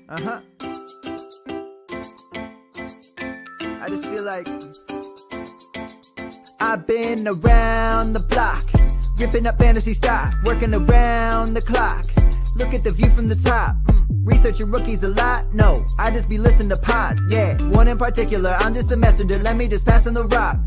Uh-huh. I just feel like I've been around the block, ripping up fantasy stock, working around the clock. Look at the view from the top. Researching rookies a lot? No, I just be listening to pods. Yeah, one in particular, I'm just a messenger. Let me just pass on the rock.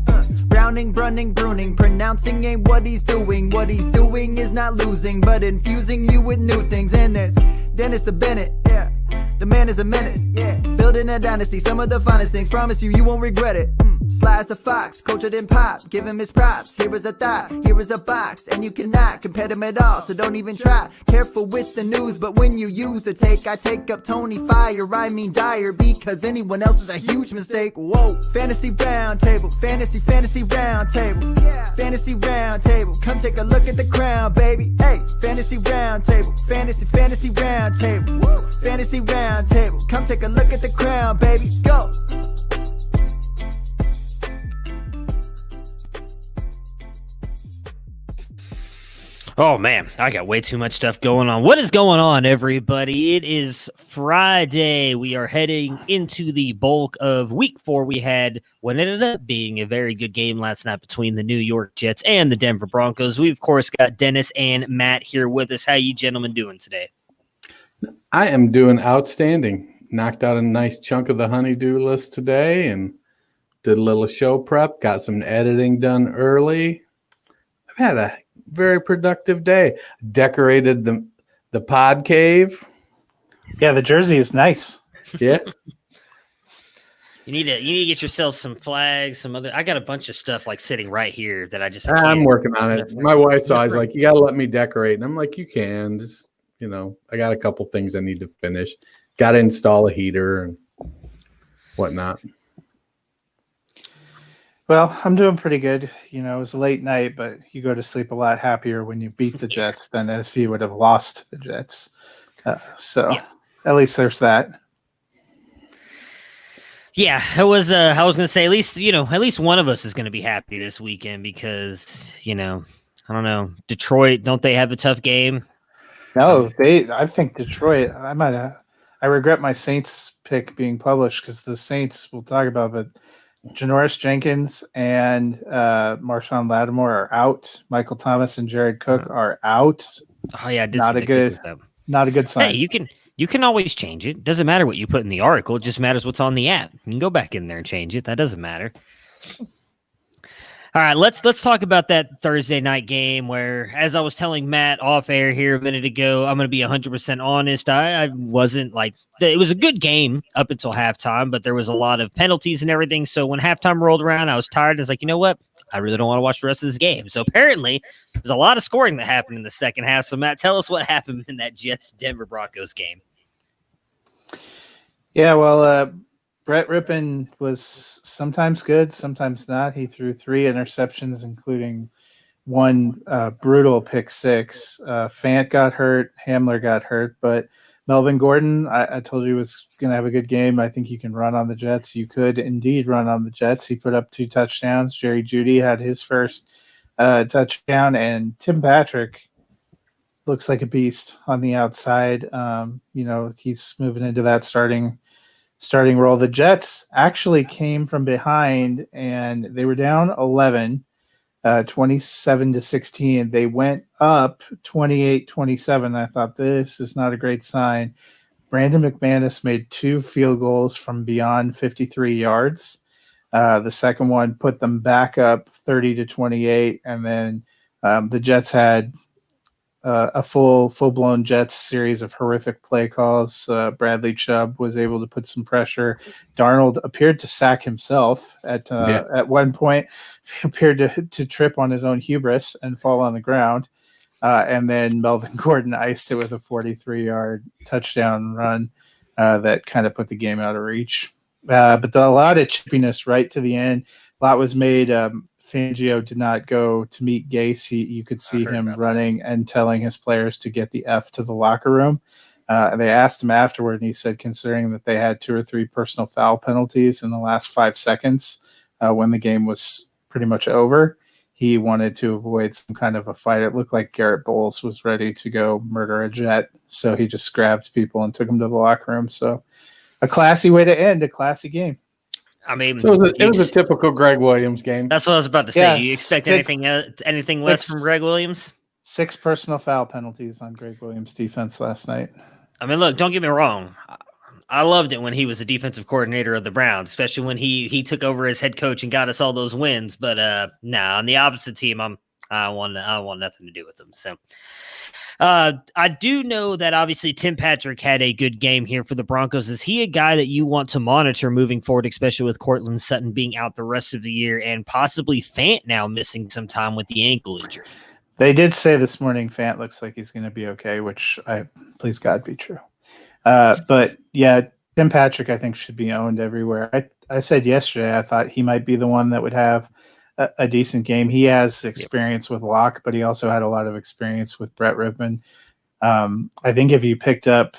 Browning, brunning, pruning, pronouncing ain't what he's doing. What he's doing is not losing, but infusing you with new things. And there's Dennis the Bennett, yeah. The man is a menace, yeah. Building a dynasty, some of the finest things. Promise you, you won't regret it. Sly as a fox, cultured in pop. Give him his props. Here is a thought, here is a box. And you cannot compare them at all, so don't even try. Careful with the news, but when you use a take, I take up Tony Fire. I mean Dyer, because anyone else is a huge mistake. Whoa. Fantasy round table, fantasy round table. Yeah. Fantasy round table, come take a look at the crown, baby. Hey, fantasy round table, fantasy round table. Woo. Fantasy round table, come take a look at the crown, baby. Go. Oh, man, I got way too much stuff going on. What is going on, everybody? It is Friday. We are heading into the bulk of week 4. We had what ended up being a very good game last night between the New York Jets and the Denver Broncos. We, of course, got Dennis and Matt here with us. How you gentlemen doing today? I am doing outstanding. Knocked out a nice chunk of the honeydew list today and did a little show prep, got some editing done early. I've had a very productive day. Decorated the pod cave. Yeah, the jersey is nice. Yeah. You need to get yourself some flags, some other. I got a bunch of stuff like sitting right here that I just. I'm working on it. My wife's always like, "You got to let me decorate," and I'm like, "You can." Just, I got a couple things I need to finish. Got to install a heater and whatnot. Well, I'm doing pretty good. It was a late night, but you go to sleep a lot happier when you beat the Jets than if you would have lost the Jets. At least there's that. Yeah, it was. I was going to say at least one of us is going to be happy this weekend because I don't know, Detroit. Don't they have a tough game? No, I think Detroit. I regret my Saints pick being published because the Saints we'll talk about, but Janoris Jenkins and Marshawn Lattimore are out. Michael Thomas and Jared Cook are out. Oh yeah, not a good sign. Hey, you can always change it. Doesn't matter what you put in the article. It just matters what's on the app. You can go back in there and change it. That doesn't matter. All right, let's talk about that Thursday night game where, as I was telling Matt off air here a minute ago, I'm going to be 100% honest. I wasn't it was a good game up until halftime, but there was a lot of penalties and everything. So when halftime rolled around, I was tired. I was like, you know what? I really don't want to watch the rest of this game. So apparently there's a lot of scoring that happened in the second half. So Matt, tell us what happened in that Jets-Denver Broncos game. Yeah, well, Brett Rippon was sometimes good, sometimes not. He threw 3 interceptions, including one brutal pick 6. Fant got hurt, Hamler got hurt, but Melvin Gordon, I told you was going to have a good game. I think you can run on the Jets. You could indeed run on the Jets. He put up 2 touchdowns. Jerry Jeudy had his first touchdown, and Tim Patrick looks like a beast on the outside. He's moving into that starting role. The Jets actually came from behind and they were down 11, 27-16. They went up 28-27. I thought this is not a great sign. Brandon McManus made 2 field goals from beyond 53 yards. The second one put them back up 30-28. And then the Jets had a full-blown Jets series of horrific play calls. Bradley Chubb was able to put some pressure. Darnold appeared to sack himself at one point. He appeared to trip on his own hubris and fall on the ground. And then Melvin Gordon iced it with a 43-yard touchdown run that kind of put the game out of reach. But a lot of chippiness right to the end. A lot was made. Fangio did not go to meet Gase. You could see him running and telling his players to get the F to the locker room. And they asked him afterward, and he said, considering that they had 2 or 3 personal foul penalties in the last 5 seconds when the game was pretty much over, he wanted to avoid some kind of a fight. It looked like Garrett Bowles was ready to go murder a Jet, so he just grabbed people and took them to the locker room. So a classy way to end a classy game. I mean, So it was a typical Greg Williams game. That's what I was about to say. Yeah, Do you expect anything less from Greg Williams? 6 personal foul penalties on Greg Williams' defense last night. I mean, look, don't get me wrong. I loved it when he was the defensive coordinator of the Browns, especially when he took over as head coach and got us all those wins. But on the opposite team, I want nothing to do with them. So I do know that obviously Tim Patrick had a good game here for the Broncos. Is he a guy that you want to monitor moving forward, especially with Cortland Sutton being out the rest of the year and possibly Fant now missing some time with the ankle injury? They did say this morning Fant looks like he's going to be okay, which please God be true. But yeah, Tim Patrick, I think, should be owned everywhere. I said yesterday, I thought he might be the one that would have a decent game. He has experience with Locke, but he also had a lot of experience with Brett Rippon. I think if you picked up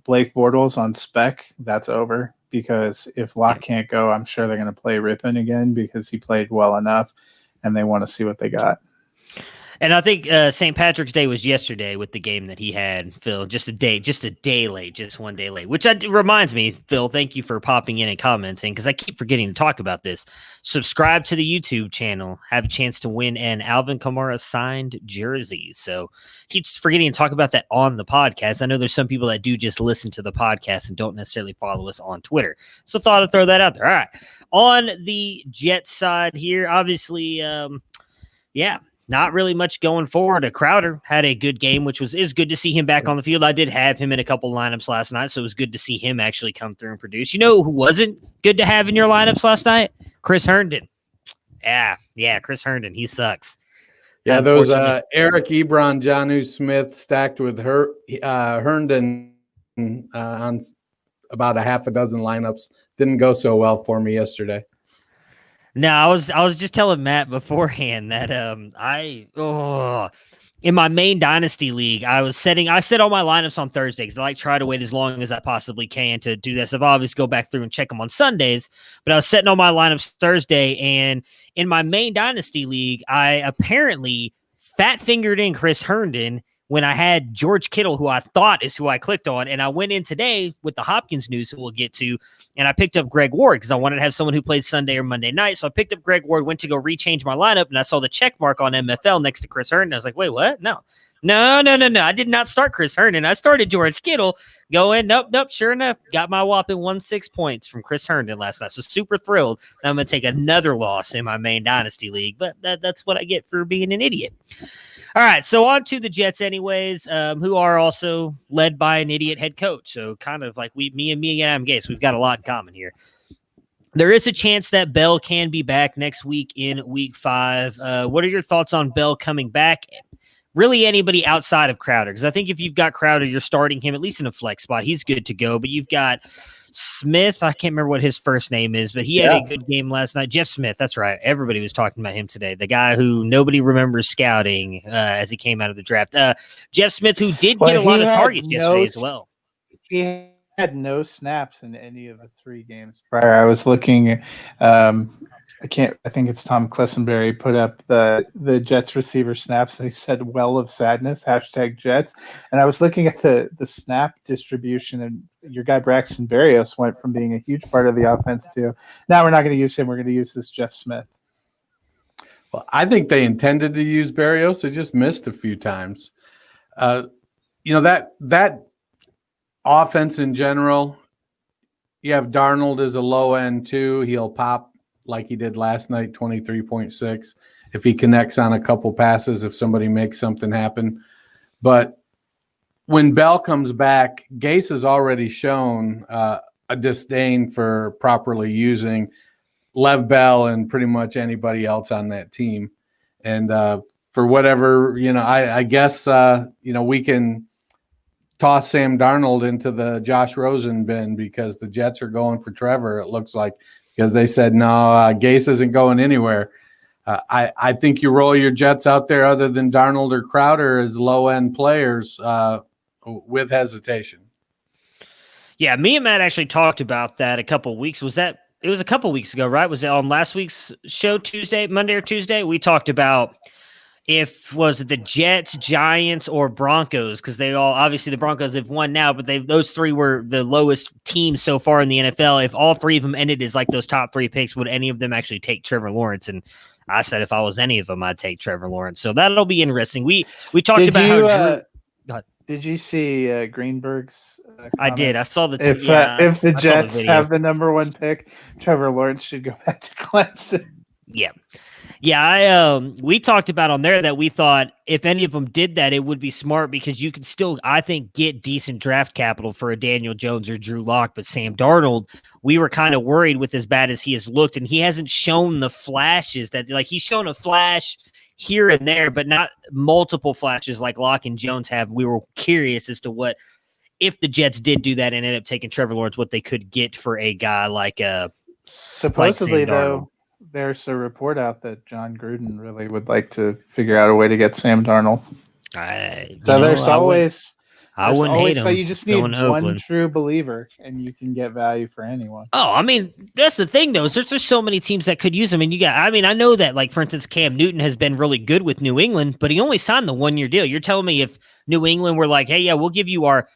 Blake Bortles on spec, that's over, because if Locke can't go, I'm sure they're going to play Rippon again because he played well enough and they want to see what they got. And I think St. Patrick's Day was yesterday with the game that he had, Phil. Just one day late. Which reminds me, Phil, thank you for popping in and commenting, because I keep forgetting to talk about this. Subscribe to the YouTube channel. Have a chance to win an Alvin Kamara signed jersey. So keep forgetting to talk about that on the podcast. I know there's some people that do just listen to the podcast and don't necessarily follow us on Twitter. So thought I'd throw that out there. All right. On the Jets side here, obviously, not really much going forward. Crowder had a good game, which is good to see him back on the field. I did have him in a couple lineups last night, so it was good to see him actually come through and produce. You know who wasn't good to have in your lineups last night? Chris Herndon. Yeah, Chris Herndon. He sucks. Yeah, those Eric Ebron, Jonnu Smith stacked with Herndon on about a half a dozen lineups didn't go so well for me yesterday. No, I was just telling Matt beforehand that in my main dynasty league, I set all my lineups on Thursday because I like try to wait as long as I possibly can to do this. I've always go back through and check them on Sundays, but I was setting all my lineups Thursday, and in my main dynasty league, I apparently fat fingered in Chris Herndon when I had George Kittle, who I thought is who I clicked on. And I went in today with the Hopkins news, who we'll get to, and I picked up Greg Ward because I wanted to have someone who plays Sunday or Monday night. So I picked up Greg Ward, went to go rechange my lineup, and I saw the check mark on MFL next to Chris Herndon. I was like, wait, what? No. I did not start Chris Herndon. I started George Kittle. Going, nope. Sure enough, got my whopping 16 points from Chris Herndon last night. So super thrilled. Now I'm going to take another loss in my main dynasty league, but that's what I get for being an idiot. All right, so on to the Jets anyways, who are also led by an idiot head coach. So kind of like me and Adam Gase, we've got a lot in common here. There is a chance that Bell can be back next week in week 5. What are your thoughts on Bell coming back? Really anybody outside of Crowder? Because I think if you've got Crowder, you're starting him at least in a flex spot. He's good to go. But you've got Smith. I can't remember what his first name is, but he had a good game last night. Jeff Smith. That's right. Everybody was talking about him today. The guy who nobody remembers scouting as he came out of the draft. Jeff Smith, who did get a lot of targets yesterday as well. He had no snaps in any of the 3 games prior. I was looking. I think it's Tom Clissenberry put up the Jets receiver snaps. They said "well of sadness" #Jets, and I was looking at the snap distribution, and your guy Braxton Berrios went from being a huge part of the offense to now we're not going to use him. We're going to use this Jeff Smith. Well, I think they intended to use Berrios. They just missed a few times. That offense in general. You have Darnold as a low end too. He'll pop like he did last night, 23.6. If he connects on a couple passes, if somebody makes something happen. But when Bell comes back, Gase has already shown a disdain for properly using Lev Bell and pretty much anybody else on that team. And for whatever, I guess, we can toss Sam Darnold into the Josh Rosen bin because the Jets are going for Trevor, it looks like. Because they said, no, Gase isn't going anywhere. I think you roll your Jets out there other than Darnold or Crowder as low-end players with hesitation. Yeah, me and Matt actually talked about that a couple of weeks. Was that it was a couple weeks ago, right? Was it on last week's show, Monday or Tuesday? We talked about was it the Jets, Giants, or Broncos? Because they all, obviously the Broncos have won now, but those three were the lowest teams so far in the NFL. If all three of them ended as like those top three picks, would any of them actually take Trevor Lawrence? And I said if I was any of them, I'd take Trevor Lawrence. So that'll be interesting. We talked about how Drew. Did you see Greenberg's? I did. I saw the if the Jets have the number one pick, Trevor Lawrence should go back to Clemson. Yeah. Yeah, we talked about on there that we thought if any of them did that, it would be smart because you could still, I think, get decent draft capital for a Daniel Jones or Drew Lock. But Sam Darnold, we were kind of worried with as bad as he has looked, and he hasn't shown the flashes that, like, he's shown a flash here and there, but not multiple flashes like Lock and Jones have. We were curious as to what, if the Jets did do that and ended up taking Trevor Lawrence, what they could get for a guy like supposedly though. There's a report out that John Gruden really would like to figure out a way to get Sam Darnold. There's always I wouldn't hate him. So you just need one true believer, and you can get value for anyone. Oh, I mean, that's the thing, though. Is there's just so many teams that could use him. And I know that, like, for instance, Cam Newton has been really good with New England, but he only signed the 1-year deal. You're telling me if New England were like, hey, yeah, we'll give you our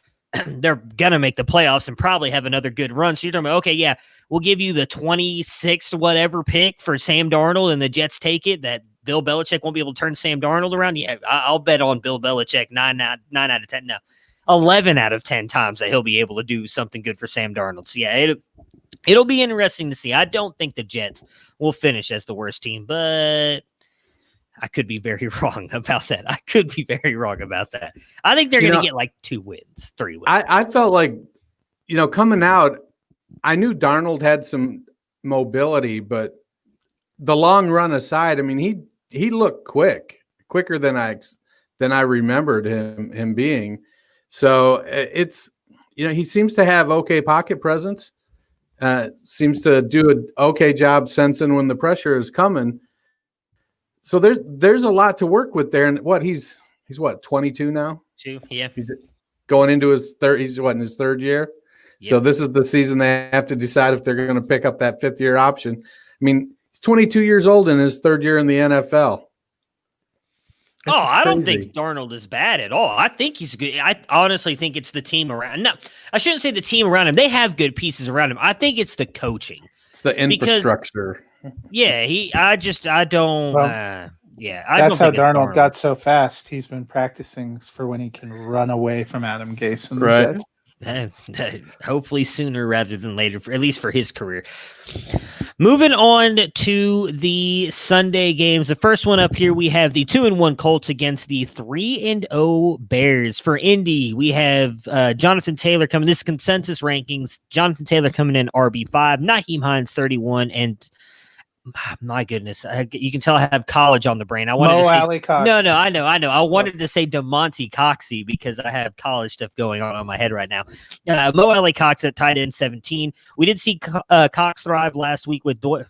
they're going to make the playoffs and probably have another good run. So you're talking about, okay, yeah, we'll give you the 26th whatever pick for Sam Darnold, and the Jets take it, that Bill Belichick won't be able to turn Sam Darnold around. Yeah, I'll bet on Bill Belichick 9 out of 10. No, 11 out of 10 times that he'll be able to do something good for Sam Darnold. So yeah, it'll be interesting to see. I don't think the Jets will finish as the worst team, but I could be very wrong about that. I think they're going to get like 2 wins, 3 wins. I felt like, coming out, I knew Darnold had some mobility, but the long run aside, I mean, he looked quicker than I remembered him being. So it's, he seems to have okay pocket presence, seems to do an okay job sensing when the pressure is coming. So there's a lot to work with there. And he's 22 now? 2, yeah. He's going into his third, in his third year? Yep. So this is the season they have to decide if they're going to pick up that 5th-year option. I mean, he's 22 years old in his 3rd year in the NFL. I don't think Darnold is bad at all. I think he's good. I honestly think it's the team around. No, I shouldn't say the team around him. They have good pieces around him. I think it's the coaching. It's the infrastructure. Yeah, that's how Darnold got so fast. He's been practicing for when he can run away from Adam Gase and the Jets. Hopefully sooner rather than later, at least for his career. Moving on to the Sunday games. The first one up here, we have the 2-1 Colts against the 3-0 Bears. For Indy, we have Jonathan Taylor coming. This is consensus rankings. Jonathan Taylor coming in RB5, Nyheim Hines 31, and my goodness, you can tell I have college on the brain. I wanted Mo to say Alley Cox. No, I know. I wanted to say DeMonte Coxey because I have college stuff going on my head right now. Mo Alley Cox at tight end 17. We did see Cox thrive last week with Doyle.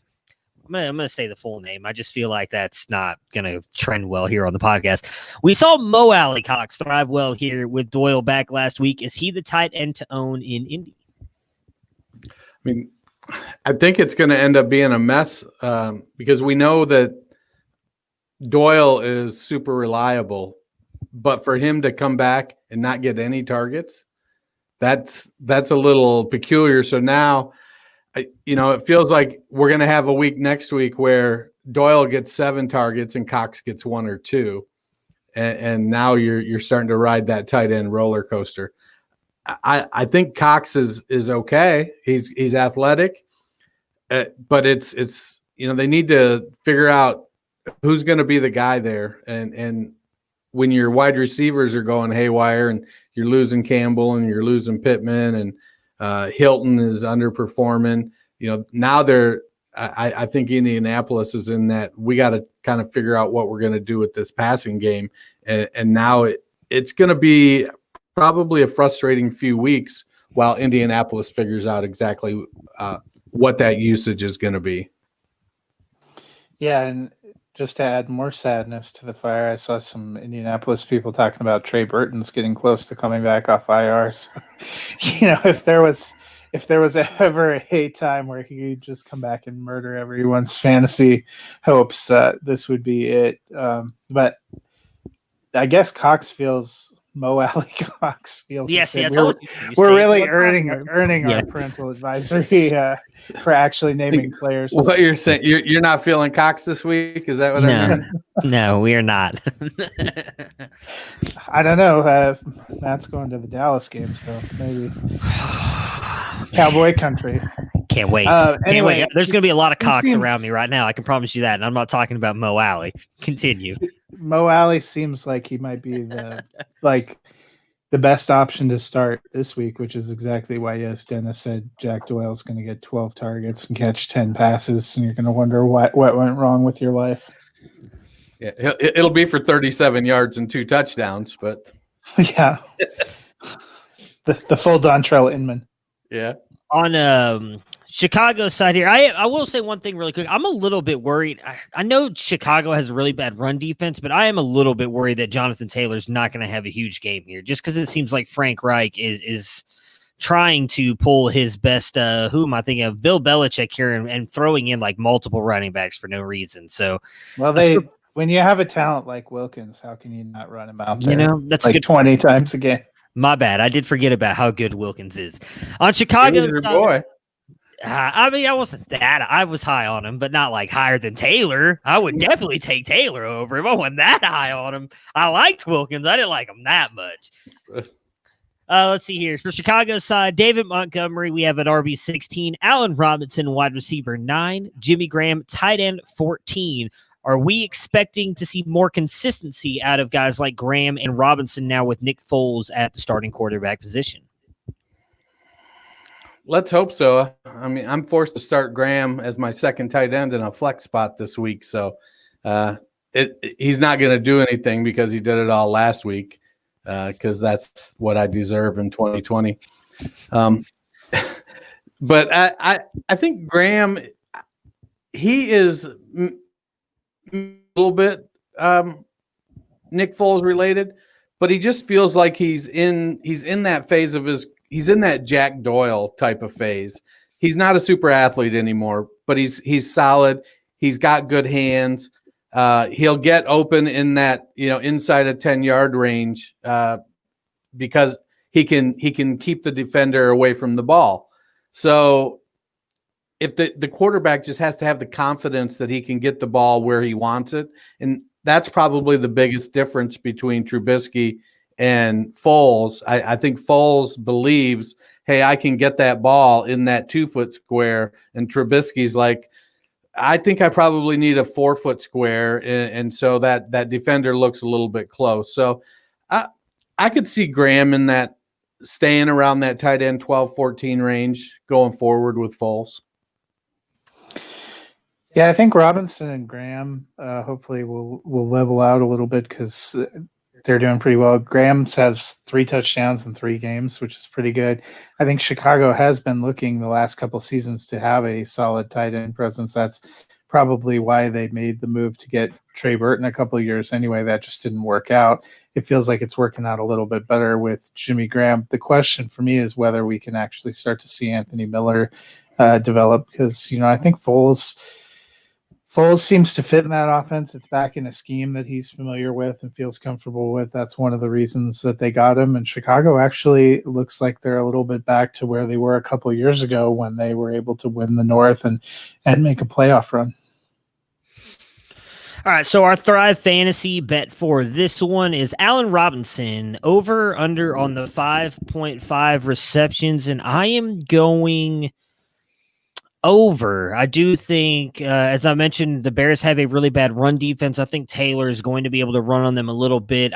I'm gonna say the full name. I just feel like that's not gonna trend well here on the podcast. We saw Mo Alley Cox thrive well here with Doyle back last week. Is he the tight end to own in Indy? I mean, I think it's going to end up being a mess because we know that Doyle is super reliable, but for him to come back and not get any targets, that's a little peculiar. So now, it feels like we're going to have a week next week where Doyle gets 7 targets and Cox gets 1 or 2, and now you're starting to ride that tight end roller coaster. I think Cox is okay. He's athletic, but it's they need to figure out who's going to be the guy there. And when your wide receivers are going haywire and you're losing Campbell and you're losing Pittman and Hilton is underperforming, now I think Indianapolis is in that we got to kind of figure out what we're going to do with this passing game, and now it's going to be probably a frustrating few weeks while Indianapolis figures out exactly what that usage is going to be. Yeah, and just to add more sadness to the fire, I saw some Indianapolis people talking about Trey Burton's getting close to coming back off IR. So, if if there was ever a time where he could just come back and murder everyone's fantasy hopes, this would be it. But I guess Cox feels Mo Alley Cox feels. Yes, yeah, we're really earning Yeah. our parental advisory for actually naming players. What you're saying, you're not feeling Cox this week? Is that what I mean? No, we are not. I don't know. Matt's going to the Dallas game, so maybe Cowboy Country. Can't wait. Anyway, Can't wait. There's going to be a lot of Cox seems- around me right now. I can promise you that. And I'm not talking about Mo Alley. Continue. Mo Alley seems like he might be the best option to start this week, which is exactly why Dennis said Jack Doyle's going to get 12 targets and catch 10 passes, and you're going to wonder what went wrong with your life. Yeah, it'll be for 37 yards and 2 touchdowns, but yeah, the full Dontrell Inman. yeah. On Chicago side here, I will say one thing really quick. I'm a little bit worried. I know Chicago has a really bad run defense, but I am a little bit worried that Jonathan Taylor's not going to have a huge game here, just because it seems like Frank Reich is trying to pull his best. Who am I thinking of? Bill Belichick here, and throwing in like multiple running backs for no reason. So, well, when you have a talent like Wilkins, how can you not run him out there? You know, that's like good 20 times a game. My bad. I did forget about how good Wilkins is. On Chicago, Your boy. I mean, I wasn't that. I was high on him, but not like higher than Taylor. I would definitely take Taylor over him. I wasn't that high on him. I liked Wilkins. I didn't like him that much. Let's see here. For Chicago's side, David Montgomery, we have at RB16, Allen Robinson, wide receiver 9, Jimmy Graham, tight end 14. Are we expecting to see more consistency out of guys like Graham and Robinson now with Nick Foles at the starting quarterback position? Let's hope so. I mean, I'm forced to start Graham as my second tight end in a flex spot this week, so he's not going to do anything because he did it all last week, because that's what I deserve in 2020. But I think Graham, he is a little bit Nick Foles related, but he just feels like he's in that phase of he's in that Jack Doyle type of phase. He's not a super athlete anymore, but he's solid. He's got good hands. He'll get open in that, inside a 10-yard range because he can keep the defender away from the ball. So if the quarterback just has to have the confidence that he can get the ball where he wants it, and that's probably the biggest difference between Trubisky and Foles. I think Foles believes, hey, I can get that ball in that 2-foot square, and Trubisky's like, I think I probably need a 4-foot square, and so that defender looks a little bit close. So I could see Graham in that, staying around that tight end 12-14 range going forward with Foles. Yeah, I think Robinson and Graham hopefully will level out a little bit because they're doing pretty well. Graham has 3 touchdowns in 3 games, which is pretty good. I think Chicago has been looking the last couple seasons to have a solid tight end presence. That's probably why they made the move to get Trey Burton a couple of years anyway. That just didn't work out. It feels like it's working out a little bit better with Jimmy Graham. The question for me is whether we can actually start to see Anthony Miller develop, because I think Foles seems to fit in that offense. It's back in a scheme that he's familiar with and feels comfortable with. That's one of the reasons that they got him. And Chicago actually looks like they're a little bit back to where they were a couple of years ago when they were able to win the North and make a playoff run. All right, so our Thrive Fantasy bet for this one is Allen Robinson, over, under on the 5.5 receptions, and I am going over. I do think, as I mentioned, the Bears have a really bad run defense. I think Taylor is going to be able to run on them a little bit.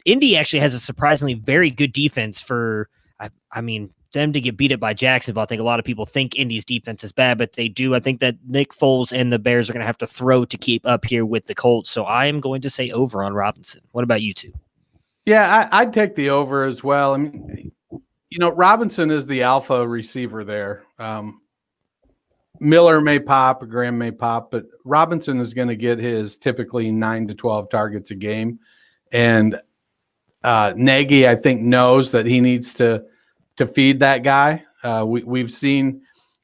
Indy actually has a surprisingly very good defense for, I mean, them to get beat up by Jacksonville. I think a lot of people think Indy's defense is bad, but they do. I think that Nick Foles and the Bears are going to have to throw to keep up here with the Colts. So I am going to say over on Robinson. What about you two? Yeah, I'd take the over as well. I mean, Robinson is the alpha receiver there. Miller may pop, Graham may pop, but Robinson is going to get his typically 9 to 12 targets a game. And Nagy, I think, knows that he needs to feed that guy. We've seen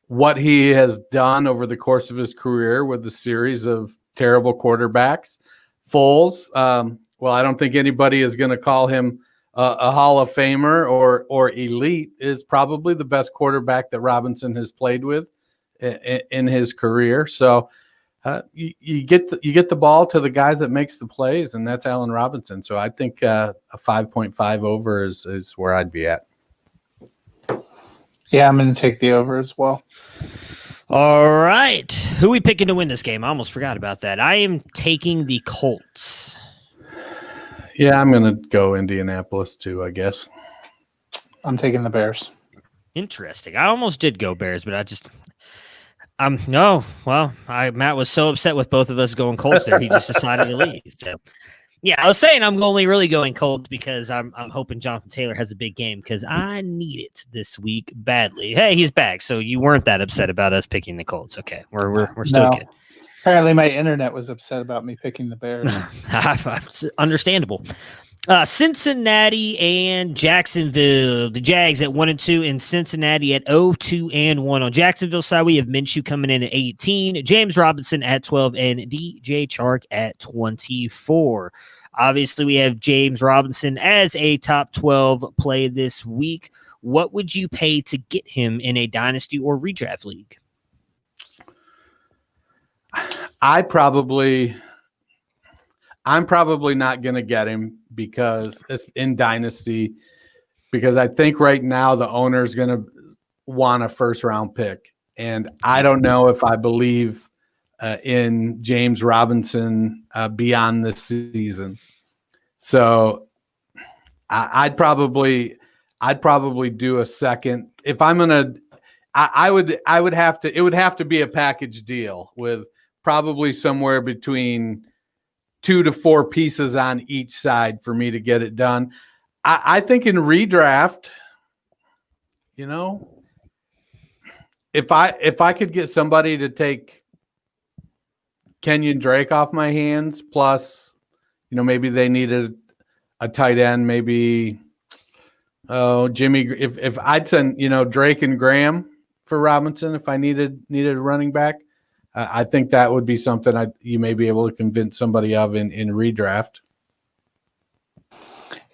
what he has done over the course of his career with the series of terrible quarterbacks. Foles, well, I don't think anybody is going to call him a Hall of Famer or elite, is probably the best quarterback that Robinson has played with in his career. So you get the ball to the guy that makes the plays, and that's Allen Robinson. So I think a 5.5 over is where I'd be at. Yeah, I'm going to take the over as well. All right. Who are we picking to win this game? I almost forgot about that. I am taking the Colts. Yeah, I'm going to go Indianapolis too, I guess. I'm taking the Bears. Interesting. I almost did go Bears, but Matt was so upset with both of us going Colts there, he just decided to leave. So, yeah, I was saying I'm only really going Colts because I'm hoping Jonathan Taylor has a big game because I need it this week badly. Hey, he's back, so you weren't that upset about us picking the Colts. Okay, we're still good. Apparently, my internet was upset about me picking the Bears. Understandable. Cincinnati and Jacksonville. The Jags at 1-2 and Cincinnati at 0-2-1. On Jacksonville side, we have Minshew coming in at 18, James Robinson at 12, and DJ Chark at 24. Obviously, we have James Robinson as a top 12 play this week. What would you pay to get him in a dynasty or redraft league? I'm probably not going to get him because it's in dynasty, because I think right now the owner is going to want a first round pick. And I don't know if I believe in James Robinson beyond this season. So I'd probably do a second. If I'm going to, it would have to be a package deal with probably somewhere between 2 to 4 pieces on each side for me to get it done. I think in redraft, if I could get somebody to take Kenyon Drake off my hands, plus, maybe they needed a tight end, maybe Jimmy. If I'd send Drake and Graham for Robinson, if I needed a running back. I think that would be something you may be able to convince somebody of in redraft.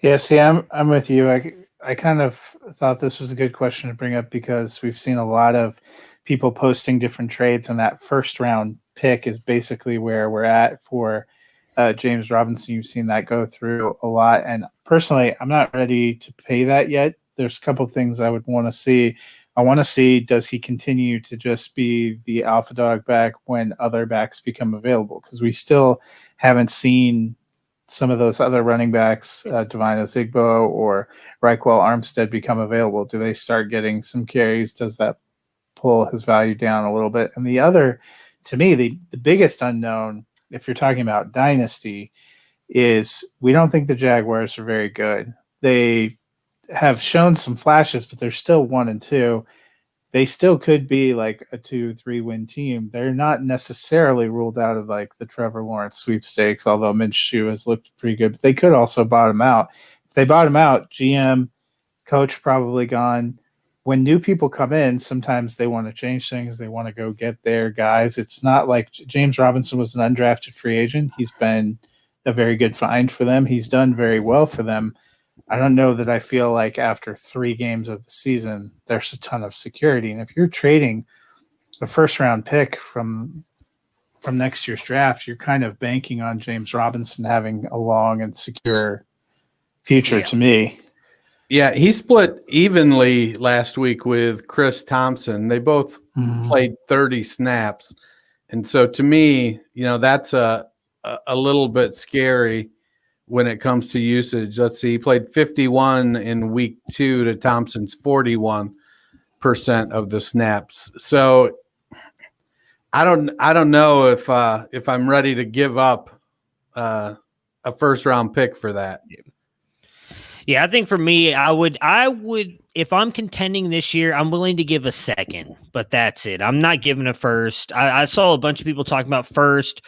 Yeah, see, I'm with you. I kind of thought this was a good question to bring up because we've seen a lot of people posting different trades, and that first round pick is basically where we're at for James Robinson. You've seen that go through a lot, and personally, I'm not ready to pay that yet. There's a couple of things I would want to see. I want to see, does he continue to just be the alpha dog back when other backs become available? Because we still haven't seen some of those other running backs, Devine Ozigbo or Reichwell Armstead, become available. Do they start getting some carries? Does that pull his value down a little bit? And the other, to me, the biggest unknown, if you're talking about dynasty, is we don't think the Jaguars are very good. They have shown some flashes, but they're still 1-2. They still could be like a 2-3 win team. They're not necessarily ruled out of like the Trevor Lawrence sweepstakes, although Minshew has looked pretty good. But they could also bottom out. If they bottom out, GM, coach probably gone. When new people come in, sometimes they want to change things. They want to go get their guys. It's not like James Robinson was an undrafted free agent. He's been a very good find for them. He's done very well for them. I don't know that I feel like after 3 games of the season, there's a ton of security. And if you're trading a first-round pick from next year's draft, you're kind of banking on James Robinson having a long and secure future to me. Yeah, he split evenly last week with Chris Thompson. They both played 30 snaps. And so to me, that's a little bit scary when it comes to usage. Let's see, he played 51 in week 2 to Thompson's 41% of the snaps. So I don't know if I'm ready to give up a first round pick for that. Yeah, I think for me, I would if I'm contending this year, I'm willing to give a second, but that's it. I'm not giving a first. I saw a bunch of people talking about first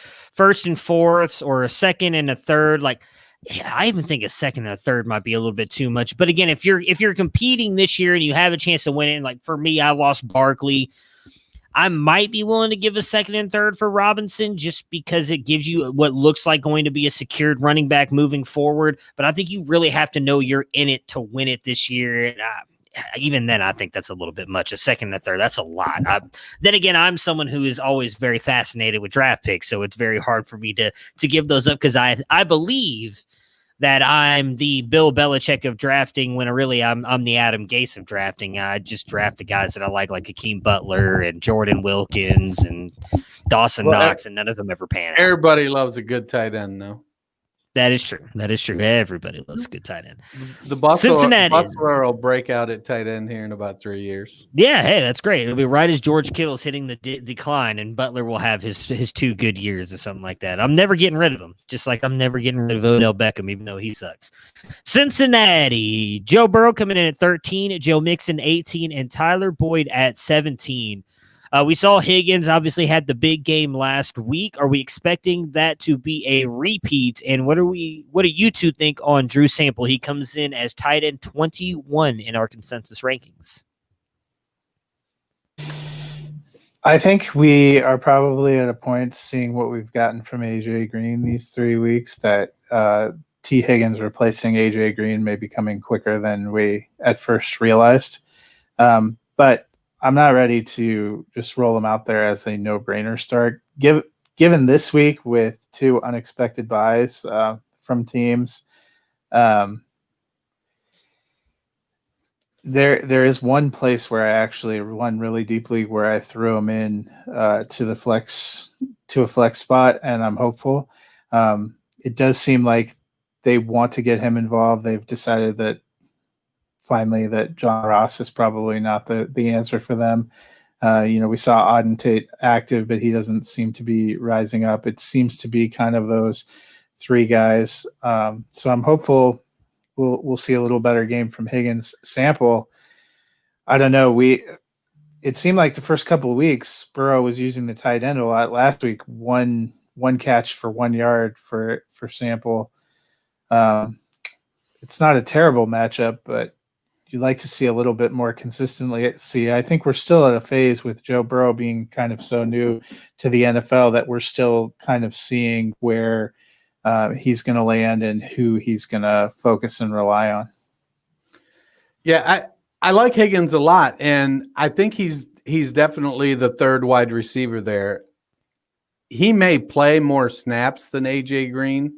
and fourths, or a second and a third. Like, Yeah, I even think a second and a third might be a little bit too much. But again, if you're competing this year and you have a chance to win it, and like for me, I lost Barkley. I might be willing to give a second and third for Robinson just because it gives you what looks like going to be a secured running back moving forward. But I think you really have to know you're in it to win it this year. And, even then, I think that's a little bit much. A second and a third, that's a lot. Then again, I'm someone who is always very fascinated with draft picks, so it's very hard for me to give those up because I believe that I'm the Bill Belichick of drafting when really I'm the Adam Gase of drafting. I just draft the guys that I like Hakeem Butler and Jordan Wilkins and Dawson Knox, and none of them ever pan out. Everybody loves a good tight end, no? That is true. That is true. Everybody loves a good tight end. The Buffalo Cincinnati will break out at tight end here in about 3 years. Yeah, hey, that's great. It'll be right as George Kittle's hitting the decline, and Butler will have his 2 good years or something like that. I'm never getting rid of him, just like I'm never getting rid of Odell Beckham, even though he sucks. Cincinnati, Joe Burrow coming in at 13, Joe Mixon 18, and Tyler Boyd at 17. We saw Higgins obviously had the big game last week. Are we expecting that to be a repeat? And what do you two think on Drew Sample? He comes in as tight end 21 in our consensus rankings. I think we are probably at a point, seeing what we've gotten from AJ Green these 3 weeks, that T. Higgins replacing AJ Green may be coming quicker than we at first realized. But I'm not ready to just roll him out there as a no-brainer start. Given this week with 2 unexpected buys from teams, there is one place where I actually won really deeply, where I threw him in to a flex spot, and I'm hopeful. It does seem like they want to get him involved. They've decided that finally that John Ross is probably not the answer for them. We saw Auden Tate active, but he doesn't seem to be rising up. It seems to be kind of those 3 guys. So I'm hopeful we'll see a little better game from Higgins. Sample, I don't know. It seemed like the first couple of weeks, Burrow was using the tight end a lot. Last week, one catch for 1 yard for Sample. It's not a terrible matchup, but you'd like to see a little bit more consistently. I think we're still at a phase with Joe Burrow being kind of so new to the NFL that we're still kind of seeing where he's going to land and who he's going to focus and rely on. Yeah, I like Higgins a lot, and I think he's definitely the 3rd wide receiver there. He may play more snaps than AJ Green,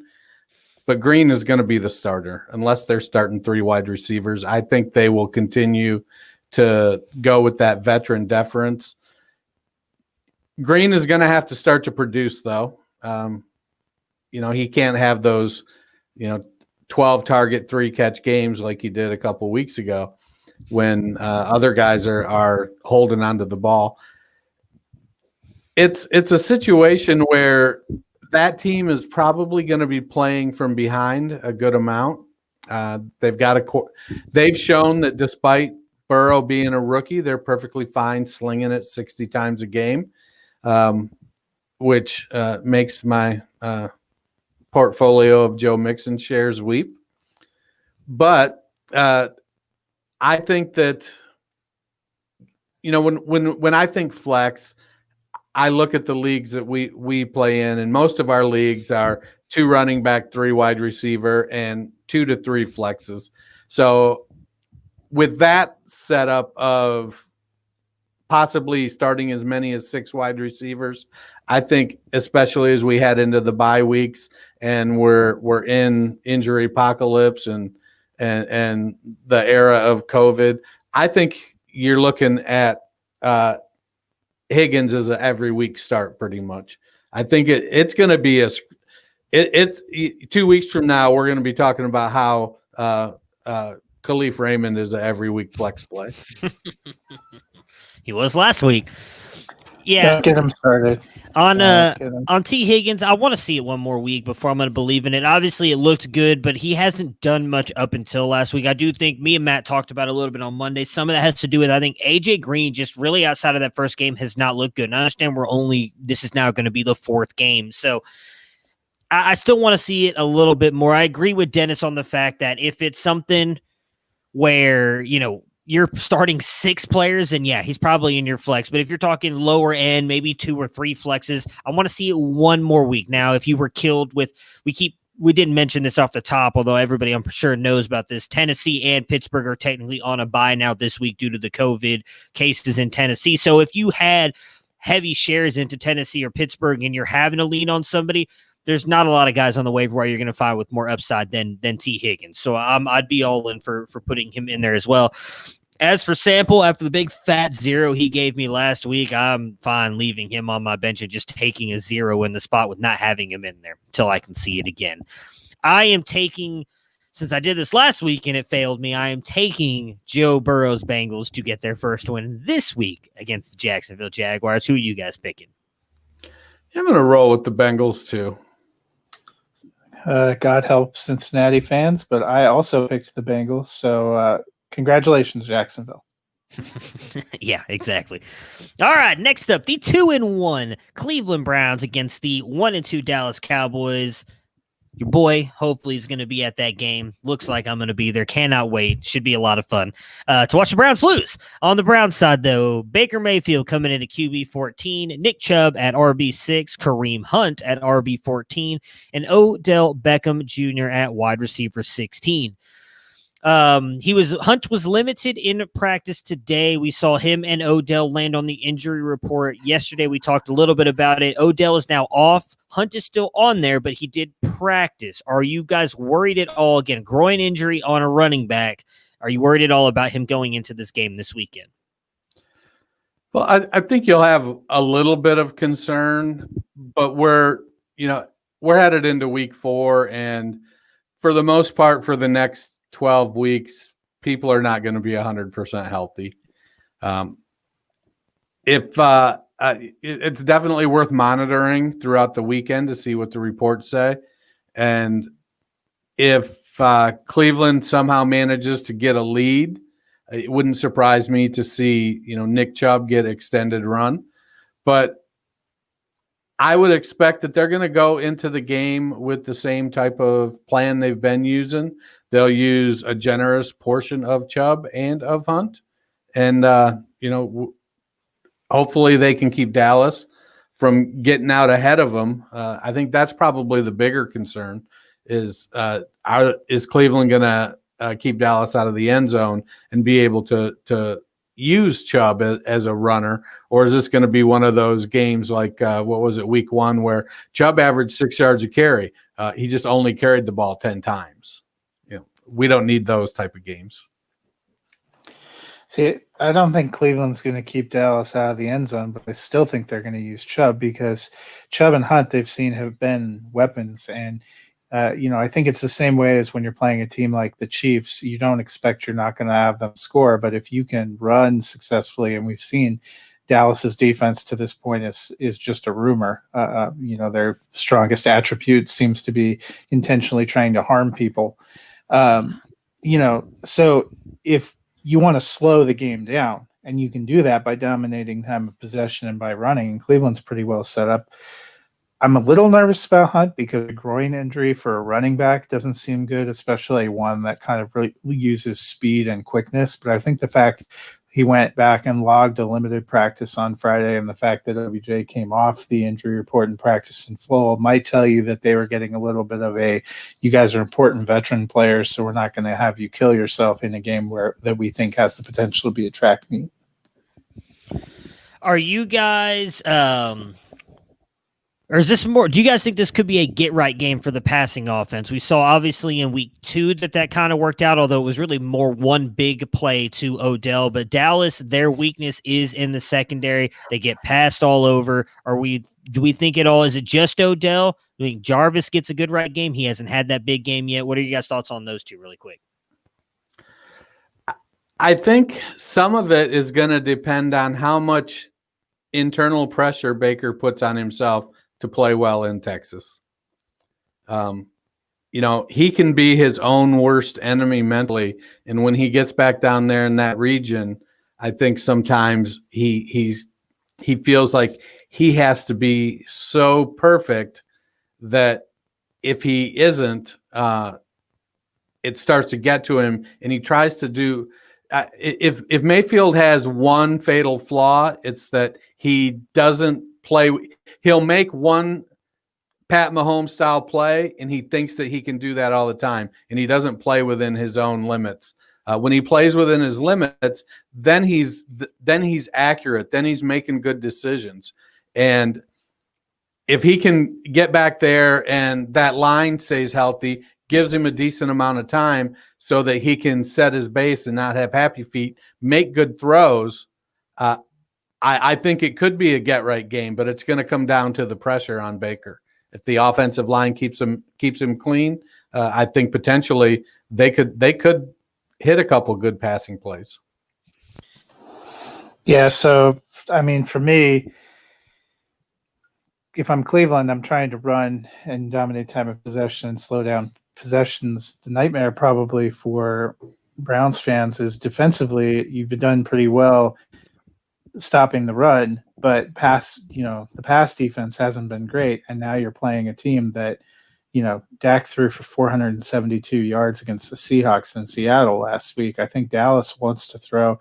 but Green is going to be the starter unless they're starting 3 wide receivers. I think they will continue to go with that veteran deference. Green is going to have to start to produce, though. He can't have those, 12 target, 3 catch games like he did a couple weeks ago when other guys are holding onto the ball. It's a situation where that team is probably going to be playing from behind a good amount. They've shown that despite Burrow being a rookie, they're perfectly fine slinging it 60 times a game, which makes my portfolio of Joe Mixon shares weep. But I think that, when I think flex, I look at the leagues that we play in, and most of our leagues are 2 running back, 3 wide receiver, and 2 to 3 flexes. So with that setup of possibly starting as many as 6 wide receivers, I think especially as we head into the bye weeks and we're in injury apocalypse and the era of COVID, I think you're looking at Higgins as an every week start pretty much. I think it's going to be it's 2 weeks from now, we're going to be talking about how Khalif Raymond is an every week flex play. He was last week. Yeah. Don't get him started. On T. Higgins, I want to see it one more week before I'm going to believe in it. Obviously, it looked good, but he hasn't done much up until last week. I do think me and Matt talked about it a little bit on Monday. Some of that has to do with, I think, AJ Green just really outside of that first game has not looked good. And I understand this is now going to be the 4th game. So I still want to see it a little bit more. I agree with Dennis on the fact that if it's something where, you're starting 6 players, and yeah, he's probably in your flex. But if you're talking lower end, maybe 2 or 3 flexes, I want to see it one more week. Now, if you were killed with, we didn't mention this off the top, although everybody I'm sure knows about this. Tennessee and Pittsburgh are technically on a bye now this week due to the COVID cases in Tennessee. So if you had heavy shares into Tennessee or Pittsburgh and you're having to lean on somebody, there's not a lot of guys on the waiver wire you're going to find with more upside than T. Higgins. So I'd be all in for putting him in there as well. As for Sample, after the big fat 0 he gave me last week, I'm fine leaving him on my bench and just taking a 0 in the spot with not having him in there until I can see it again. I am taking, since I did this last week and it failed me, I am taking Joe Burrow's Bengals to get their first win this week against the Jacksonville Jaguars. Who are you guys picking? I'm going to roll with the Bengals too. God help Cincinnati fans, but I also picked the Bengals. So congratulations, Jacksonville. Yeah, exactly. All right, next up, the 2-1 Cleveland Browns against the 1-2 Dallas Cowboys. Your boy hopefully is going to be at that game. Looks like I'm going to be there. Cannot wait. Should be a lot of fun to watch the Browns lose. On the Browns side, though, Baker Mayfield coming in at QB 14, Nick Chubb at RB 6, Kareem Hunt at RB 14, and Odell Beckham Jr. at wide receiver 16. Hunt was limited in practice today. We saw him and Odell land on the injury report. Yesterday, we talked a little bit about it. Odell is now off. Hunt is still on there, but he did practice. Are you guys worried at all? Again, groin injury on a running back. Are you worried at all about him going into this game this weekend? Well, I think you'll have a little bit of concern, but we're headed into week 4, and for the most part, for the next 12 weeks, people are not going to be 100% healthy. It's definitely worth monitoring throughout the weekend to see what the reports say. And if Cleveland somehow manages to get a lead, it wouldn't surprise me to see, Nick Chubb get extended run. But I would expect that they're going to go into the game with the same type of plan they've been using. They'll use a generous portion of Chubb and of Hunt. And, hopefully they can keep Dallas from getting out ahead of them. I think that's probably the bigger concern is Cleveland going to keep Dallas out of the end zone and be able to use Chubb as a runner, or is this going to be one of those games like what was it, week 1, where Chubb averaged 6 yards a carry? He just only carried the ball 10 times. We don't need those type of games. See, I don't think Cleveland's going to keep Dallas out of the end zone, but I still think they're going to use Chubb because Chubb and Hunt they've seen have been weapons. And, I think it's the same way as when you're playing a team like the Chiefs. You don't expect you're not going to have them score, but if you can run successfully, and we've seen Dallas's defense to this point is just a rumor. Their strongest attribute seems to be intentionally trying to harm people. So if you want to slow the game down, and you can do that by dominating time of possession and by running, and Cleveland's pretty well set up. I'm a little nervous about Hunt because a groin injury for a running back doesn't seem good, especially one that kind of really uses speed and quickness. But I think the fact he went back and logged a limited practice on Friday, and the fact that OBJ came off the injury report and practiced in full might tell you that they were getting a little bit of you guys are important veteran players, so we're not going to have you kill yourself in a game that we think has the potential to be a track meet. Are you guys or is this more, do you guys think this could be a get-right game for the passing offense? We saw, obviously, in week 2 that kind of worked out, although it was really more one big play to Odell. But Dallas, their weakness is in the secondary. They get passed all over. Do we think at all, is it just Odell? I think Jarvis gets a good right game. He hasn't had that big game yet. What are you guys' thoughts on those two really quick? I think some of it is going to depend on how much internal pressure Baker puts on himself to play well in Texas. He can be his own worst enemy mentally. And when he gets back down there in that region, I think sometimes he feels like he has to be so perfect that if he isn't, it starts to get to him, and he tries to do. If Mayfield has one fatal flaw, it's that he doesn't play. He'll make one Pat Mahomes style play, and he thinks that he can do that all the time, and he doesn't play within his own limits. When he plays within his limits, then he's accurate. Then he's making good decisions. And if he can get back there and that line stays healthy, gives him a decent amount of time so that he can set his base and not have happy feet, make good throws, I think it could be a get-right game, but it's going to come down to the pressure on Baker. If the offensive line keeps him clean, I think potentially they could hit a couple good passing plays. Yeah, so, I mean, for me, if I'm Cleveland, I'm trying to run and dominate time of possession and slow down possessions. The nightmare probably for Browns fans is defensively, you've done pretty well stopping the run, but the pass defense hasn't been great. And now you're playing a team that, Dak threw for 472 yards against the Seahawks in Seattle last week. I think Dallas wants to throw.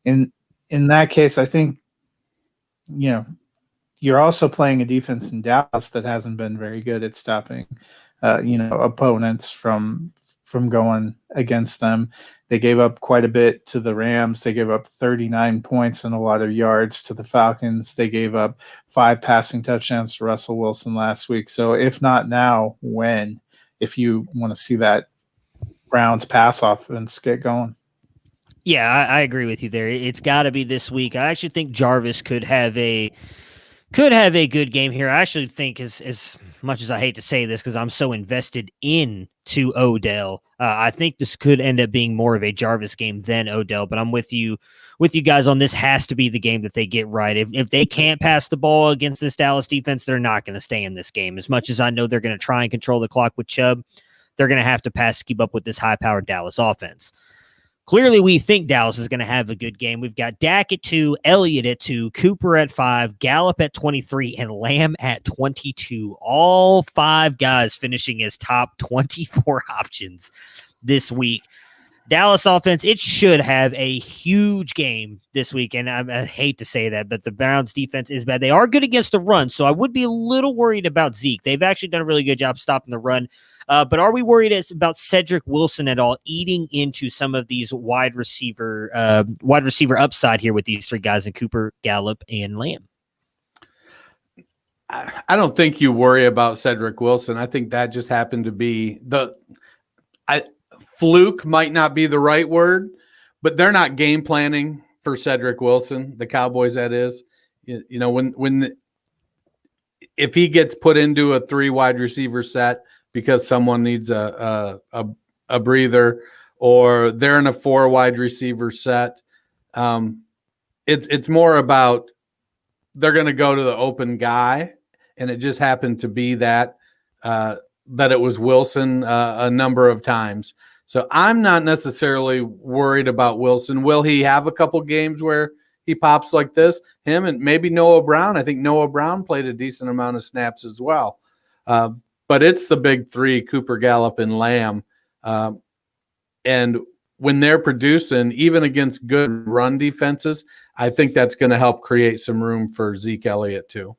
In that case, I think, you're also playing a defense in Dallas that hasn't been very good at stopping, opponents from going against them. They gave up quite a bit to the Rams. They gave up 39 points and a lot of yards to the Falcons. They gave up 5 passing touchdowns to Russell Wilson last week. So if not now, when? If you want to see that Browns pass offense get going. Yeah, I agree with you there. It's got to be this week. I actually think Jarvis could have a good game here. I actually think, as much as I hate to say this because I'm so invested into Odell, I think this could end up being more of a Jarvis game than Odell. But I'm with you guys on this. Has to be the game that they get right. If they can't pass the ball against this Dallas defense, they're not going to stay in this game. As much as I know they're going to try and control the clock with Chubb, they're going to have to pass to keep up with this high-powered Dallas offense. Clearly, we think Dallas is going to have a good game. We've got Dak at 2, Elliott at 2, Cooper at 5, Gallup at 23, and Lamb at 22. All 5 guys finishing as top 24 options this week. Dallas offense, it should have a huge game this week, and I hate to say that, but the Browns defense is bad. They are good against the run, so I would be a little worried about Zeke. They've actually done a really good job stopping the run, but are we worried about Cedric Wilson at all eating into some of these wide receiver upside here with these 3 guys in Cooper, Gallup, and Lamb? I don't think you worry about Cedric Wilson. I think that just happened to be fluke might not be the right word, but they're not game planning for Cedric Wilson, the Cowboys, that is. If he gets put into a 3 wide receiver set because someone needs a breather, or they're in a 4 wide receiver set, it's more about they're going to go to the open guy, and it just happened to be that it was Wilson a number of times. So I'm not necessarily worried about Wilson. Will he have a couple games where he pops like this? Him and maybe Noah Brown. I think Noah Brown played a decent amount of snaps as well. But it's the big 3, Cooper, Gallup, and Lamb. And when they're producing, even against good run defenses, I think that's going to help create some room for Zeke Elliott too.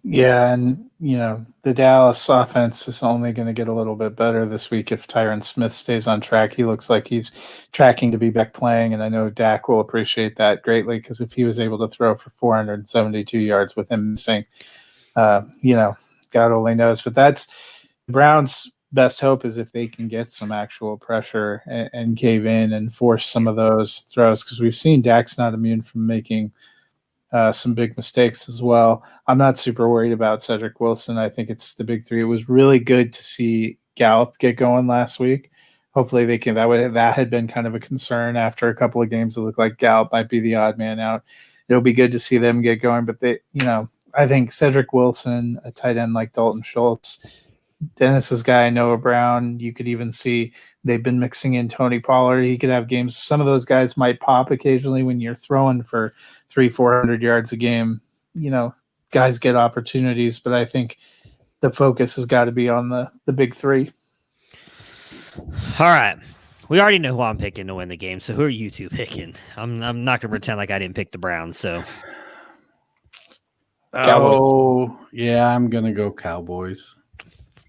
Yeah, and the Dallas offense is only going to get a little bit better this week if Tyron Smith stays on track. He looks like he's tracking to be back playing, and I know Dak will appreciate that greatly because if he was able to throw for 472 yards with him missing, God only knows. But that's the Browns' best hope is if they can get some actual pressure and cave in and force some of those throws because we've seen Dak's not immune from making some big mistakes as well. I'm not super worried about Cedric Wilson. I think it's the big 3. It was really good to see Gallup get going last week. Hopefully they can. That had been kind of a concern after a couple of games. It looked like Gallup might be the odd man out. It'll be good to see them get going. But I think Cedric Wilson, a tight end like Dalton Schultz, Dennis's guy, Noah Brown, you could even see they've been mixing in Tony Pollard. He could have games. Some of those guys might pop occasionally when you're throwing for 300-400 yards a game. Guys get opportunities, but I think the focus has got to be on the big three. All right. We already know who I'm picking to win the game, so who are you two picking? I'm not going to pretend like I didn't pick the Browns, so. Cowboys. Oh, yeah, I'm going to go Cowboys.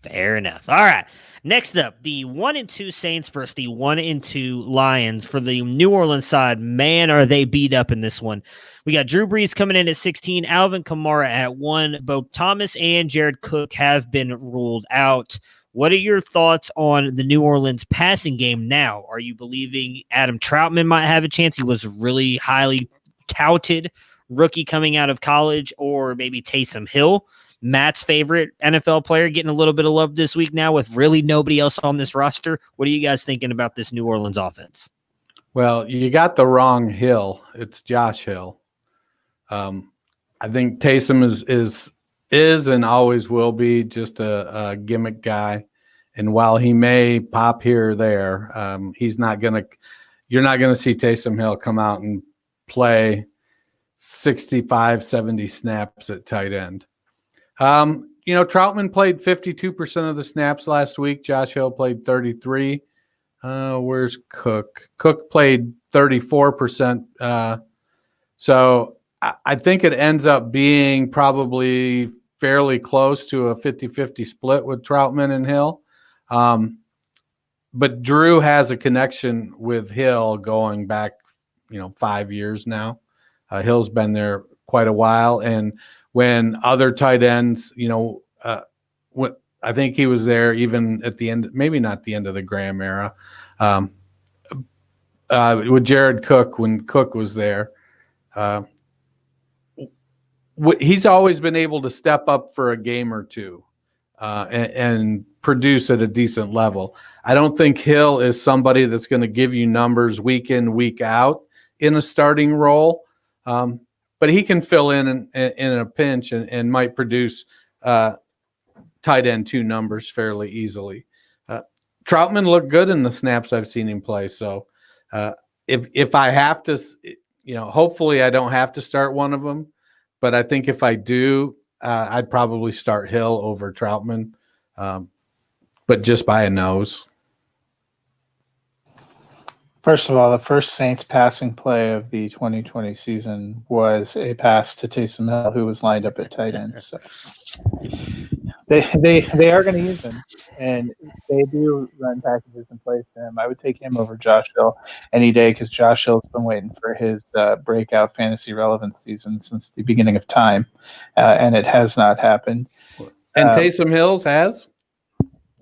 Fair enough. All right. Next up, the 1-2 Saints versus the 1-2 Lions. For the New Orleans side, man, are they beat up in this one. We got Drew Brees coming in at 16, Alvin Kamara at 1. Both Thomas and Jared Cook have been ruled out. What are your thoughts on the New Orleans passing game now? Are you believing Adam Troutman might have a chance? He was really highly touted rookie coming out of college, or maybe Taysom Hill, Matt's favorite NFL player, getting a little bit of love this week now with really nobody else on this roster. What are you guys thinking about this New Orleans offense? Well, you got the wrong Hill. It's Josh Hill. I think Taysom is and always will be just a gimmick guy. And while he may pop here or there, you're not going to see Taysom Hill come out and play 65, 70 snaps at tight end. Troutman played 52% of the snaps last week. Josh Hill played 33. Where's Cook? Cook played 34%. So I think it ends up being probably fairly close to a 50-50 split with Troutman and Hill. But Drew has a connection with Hill going back, 5 years now. Hill's been there quite a while. And when other tight ends, I think he was there even at the end, maybe not the end of the Graham era, with Jared Cook when Cook was there. He's always been able to step up for a game or two and produce at a decent level. I don't think Hill is somebody that's going to give you numbers week in, week out in a starting role. But he can fill in a pinch and might produce tight end 2 numbers fairly easily. Troutman looked good in the snaps I've seen him play. So if I have to, hopefully I don't have to start one of them. But I think if I do, I'd probably start Hill over Troutman, but just by a nose. First of all, the first Saints passing play of the 2020 season was a pass to Taysom Hill, who was lined up at tight end. So they are going to use him, and they do run packages in place to him. I would take him over Josh Hill any day because Josh Hill's been waiting for his breakout fantasy relevance season since the beginning of time, and it has not happened. And Taysom Hill has?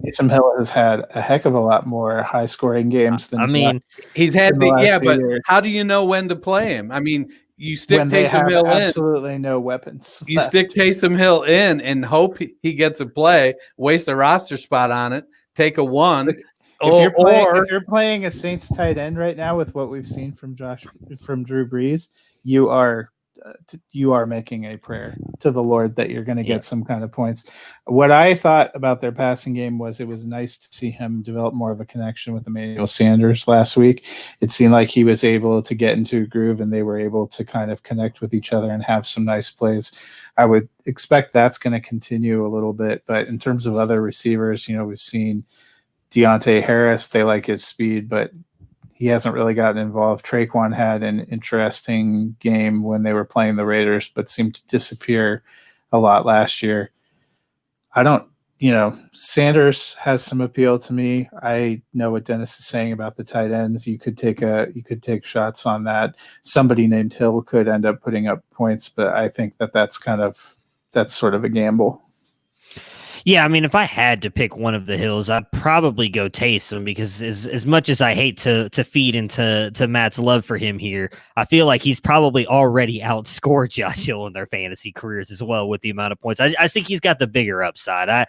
Taysom Hill has had a heck of a lot more high-scoring games than he's had but years. How do you know when to play him? I mean, you stick when Taysom Hill in. Absolutely no weapons. You stick Taysom Hill in and hope he gets a play, waste a roster spot on it, take a 1. If you're playing a Saints tight end right now with what we've seen from Drew Brees, you are making a prayer to the Lord that you're going to get some kind of points. What I thought about their passing game was it was nice to see him develop more of a connection with Emmanuel Sanders last week. It seemed like he was able to get into a groove and they were able to kind of connect with each other and have some nice plays. I would expect that's going to continue a little bit, but in terms of other receivers, we've seen Deontay Harris, they like his speed, but he hasn't really gotten involved. Traquan had an interesting game when they were playing the Raiders, but seemed to disappear a lot last year. Sanders has some appeal to me. I know what Dennis is saying about the tight ends. You could take shots on that. Somebody named Hill could end up putting up points, but I think that's sort of a gamble. Yeah, I mean, if I had to pick one of the Hills, I'd probably go Taysom because as much as I hate to feed into Matt's love for him here, I feel like he's probably already outscored Josh Hill in their fantasy careers as well with the amount of points. I think he's got the bigger upside.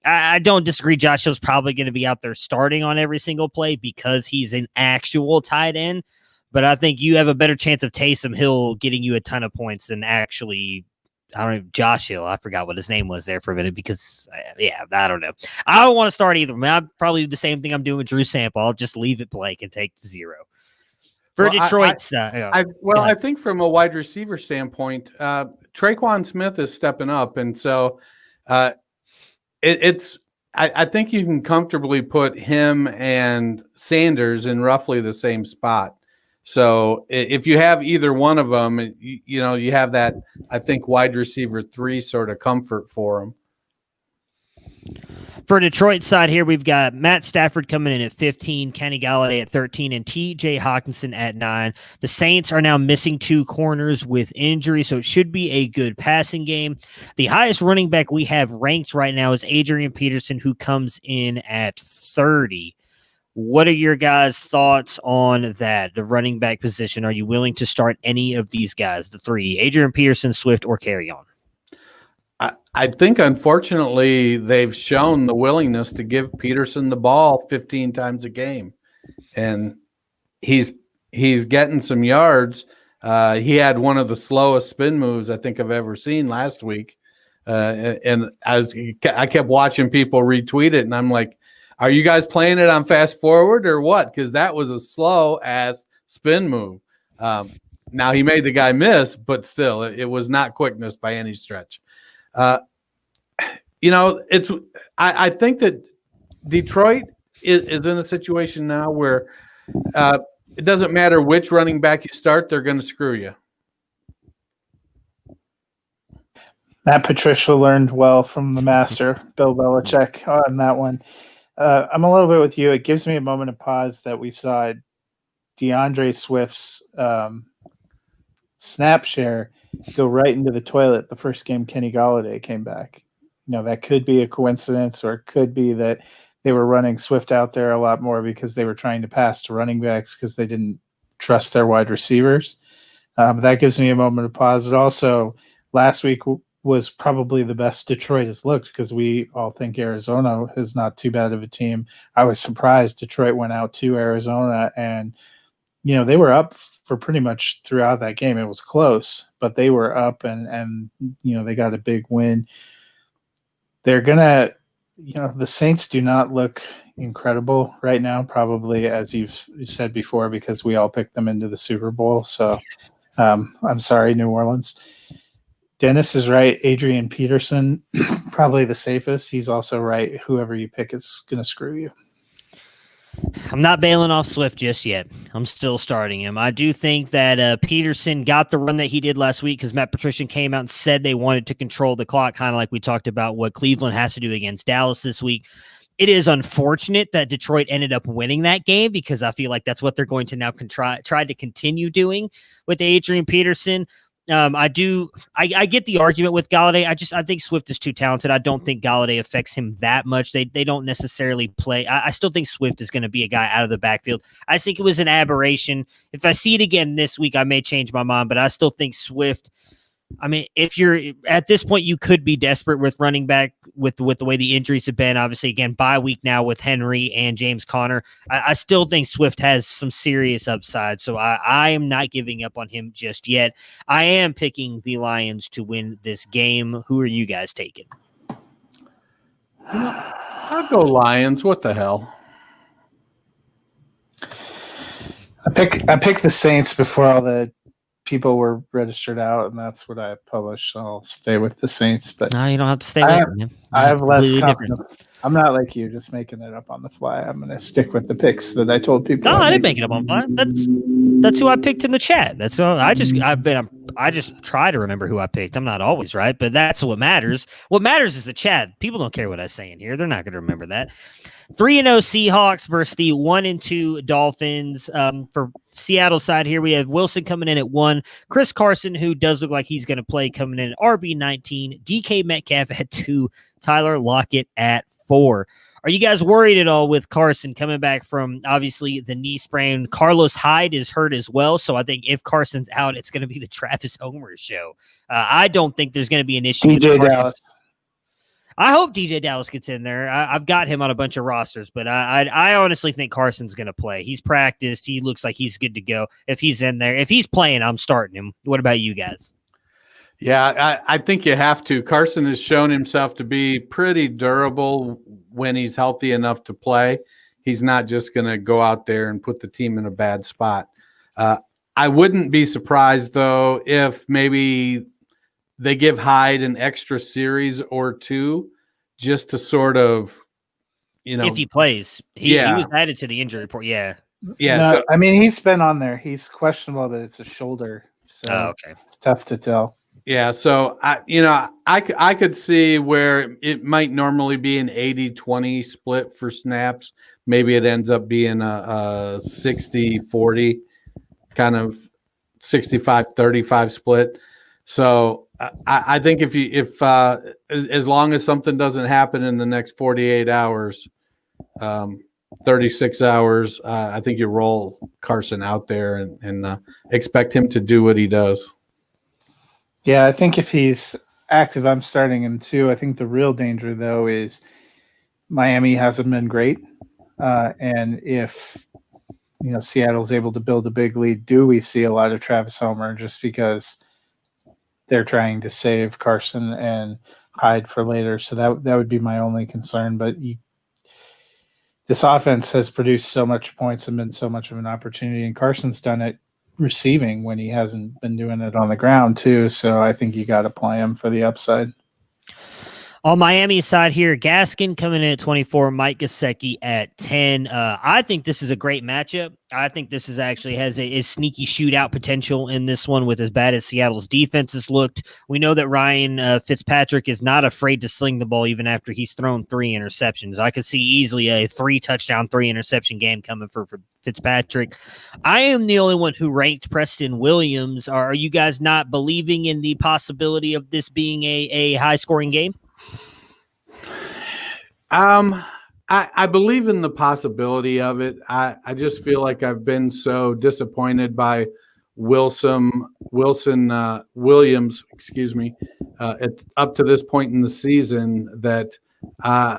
I don't disagree. Josh Hill's probably going to be out there starting on every single play because he's an actual tight end, but I think you have a better chance of Taysom Hill getting you a ton of points than actually Josh Hill. I forgot what his name was there for a minute because, I don't know. I don't want to start either. I'd probably do the same thing I'm doing with Drew Sample. I'll just leave it blank and take 0. For Detroit, I think from a wide receiver standpoint, Traquan Smith is stepping up, and so I think you can comfortably put him and Sanders in roughly the same spot. So if you have either one of them, you have that, I think, wide receiver 3 sort of comfort for him. For Detroit side here, we've got Matt Stafford coming in at 15, Kenny Golladay at 13, and T.J. Hawkinson at 9. The Saints are now missing 2 corners with injury, so it should be a good passing game. The highest running back we have ranked right now is Adrian Peterson, who comes in at 30. What are your guys' thoughts on that, the running back position? Are you willing to start any of these guys, the 3, Adrian Peterson, Swift, or Carry-On? I think, unfortunately, they've shown the willingness to give Peterson the ball 15 times a game, and he's getting some yards. He had one of the slowest spin moves I think I've ever seen last week, and I kept watching people retweet it, and I'm like, are you guys playing it on fast forward or what? Because that was a slow-ass spin move. Now, he made the guy miss, but still, it was not quickness by any stretch. I think that Detroit is in a situation now where it doesn't matter which running back you start, they're going to screw you. Matt Patricia learned well from the master, Bill Belichick, on that one. I'm a little bit with you. It gives me a moment of pause that we saw DeAndre Swift's snap share go right into the toilet the first game Kenny Golladay came back. That could be a coincidence, or it could be that they were running Swift out there a lot more because they were trying to pass to running backs because they didn't trust their wide receivers. That gives me a moment of pause. It also, last week was probably the best Detroit has looked because we all think Arizona is not too bad of a team. I was surprised Detroit went out to Arizona, and they were up for pretty much throughout that game. It was close, but they were up, and they got a big win. They're gonna, the Saints do not look incredible right now, probably, as you've said before, because we all picked them into the Super Bowl. So I'm sorry, New Orleans. Dennis is right. Adrian Peterson, probably the safest. He's also right. Whoever you pick is going to screw you. I'm not bailing off Swift just yet. I'm still starting him. I do think that Peterson got the run that he did last week because Matt Patricia came out and said they wanted to control the clock, kind of like we talked about what Cleveland has to do against Dallas this week. It is unfortunate that Detroit ended up winning that game because I feel like that's what they're going to now try to continue doing with Adrian Peterson. I get the argument with Golladay. I think Swift is too talented. I don't think Golladay affects him that much. They don't necessarily play. I still think Swift is going to be a guy out of the backfield. I think it was an aberration. If I see it again this week, I may change my mind, but I still think Swift. I mean, if you're at this point, you could be desperate with running back with the way the injuries have been. Obviously, again, bye week now with Henry and James Conner. I still think Swift has some serious upside, so I am not giving up on him just yet. I am picking the Lions to win this game. Who are you guys taking? I'll go Lions. What the hell? I picked the Saints before all the people were registered out, and that's what I published. So I'll stay with the Saints. But no, you don't have to stay with them. I have less confidence. I'm not like you, just making it up on the fly. I'm going to stick with the picks that I told people. No, I didn't make it up on the fly. That's who I picked in the chat. That's all. I just try to remember who I picked. I'm not always right, but that's what matters. What matters is the chat. People don't care what I say in here. They're not going to remember that. 3-0 Seahawks versus the 1-2 Dolphins. For Seattle side here, we have Wilson coming in at 1. Chris Carson, who does look like he's going to play, coming in at RB19. DK Metcalf at 2. Tyler Lockett at 4. Are you guys worried at all with Carson coming back from, obviously, the knee sprain? Carlos Hyde is hurt as well, so I think if Carson's out, it's going to be the Travis Homer show. I don't think there's going to be an issue with Dallas. I hope DJ Dallas gets in there. I've got him on a bunch of rosters, but I honestly think Carson's going to play. He's practiced. He looks like he's good to go. If he's in there, if he's playing, I'm starting him. What about you guys? Yeah, I think you have to. Carson has shown himself to be pretty durable when he's healthy enough to play. He's not just going to go out there and put the team in a bad spot. I wouldn't be surprised, though, if maybe they give Hyde an extra series or two just to sort of, if he plays. He Yeah. was added to the injury report. Yeah. Yeah, No, so I mean, he's been on there. He's questionable that it's a shoulder, so Okay. it's tough to tell. yeah, so I could see where it might normally be an 80-20 split for snaps. Maybe it ends up being a 60-40 kind of 65-35 split. So I think if as long as something doesn't happen in the next 48 hours, 36 hours, I think you roll Carson out there and expect him to do what he does. Yeah, I think if he's active, I'm starting him too. I think the real danger, though, is Miami hasn't been great. And if Seattle's able to build a big lead, do we see a lot of Travis Homer just because they're trying to save Carson and hide for later? So that would be my only concern. But this offense has produced so much points and been so much of an opportunity, and Carson's done it receiving when he hasn't been doing it on the ground too. So I think you got to play him for the upside. On Miami's side here, Gaskin coming in at 24, Mike Gesicki at 10. I think this is a great matchup. I think this actually has a sneaky shootout potential in this one with as bad as Seattle's defense has looked. We know that Ryan Fitzpatrick is not afraid to sling the ball even after he's thrown 3 interceptions. I could see easily a 3-touchdown, 3-interception game coming for Fitzpatrick. I am the only one who ranked Preston Williams. Are you guys not believing in the possibility of this being a high-scoring game? I believe in the possibility of it. I just feel like I've been so disappointed by Williams, up to this point in the season that I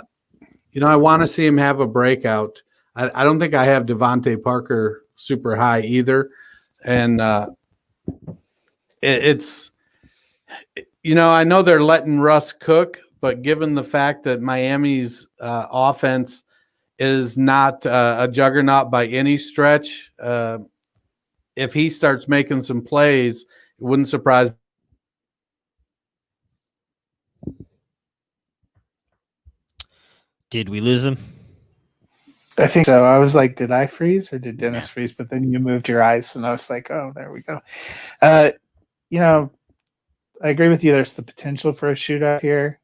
want to see him have a breakout. I don't think I have Devontae Parker super high either, and it's I know they're letting Russ cook. But given the fact that Miami's offense is not a juggernaut by any stretch, if he starts making some plays, it wouldn't surprise me. Did we lose him? I think so. I was like, did I freeze or did Dennis freeze? But then you moved your eyes, and I was like, oh, there we go. I agree with you. There's the potential for a shootout here.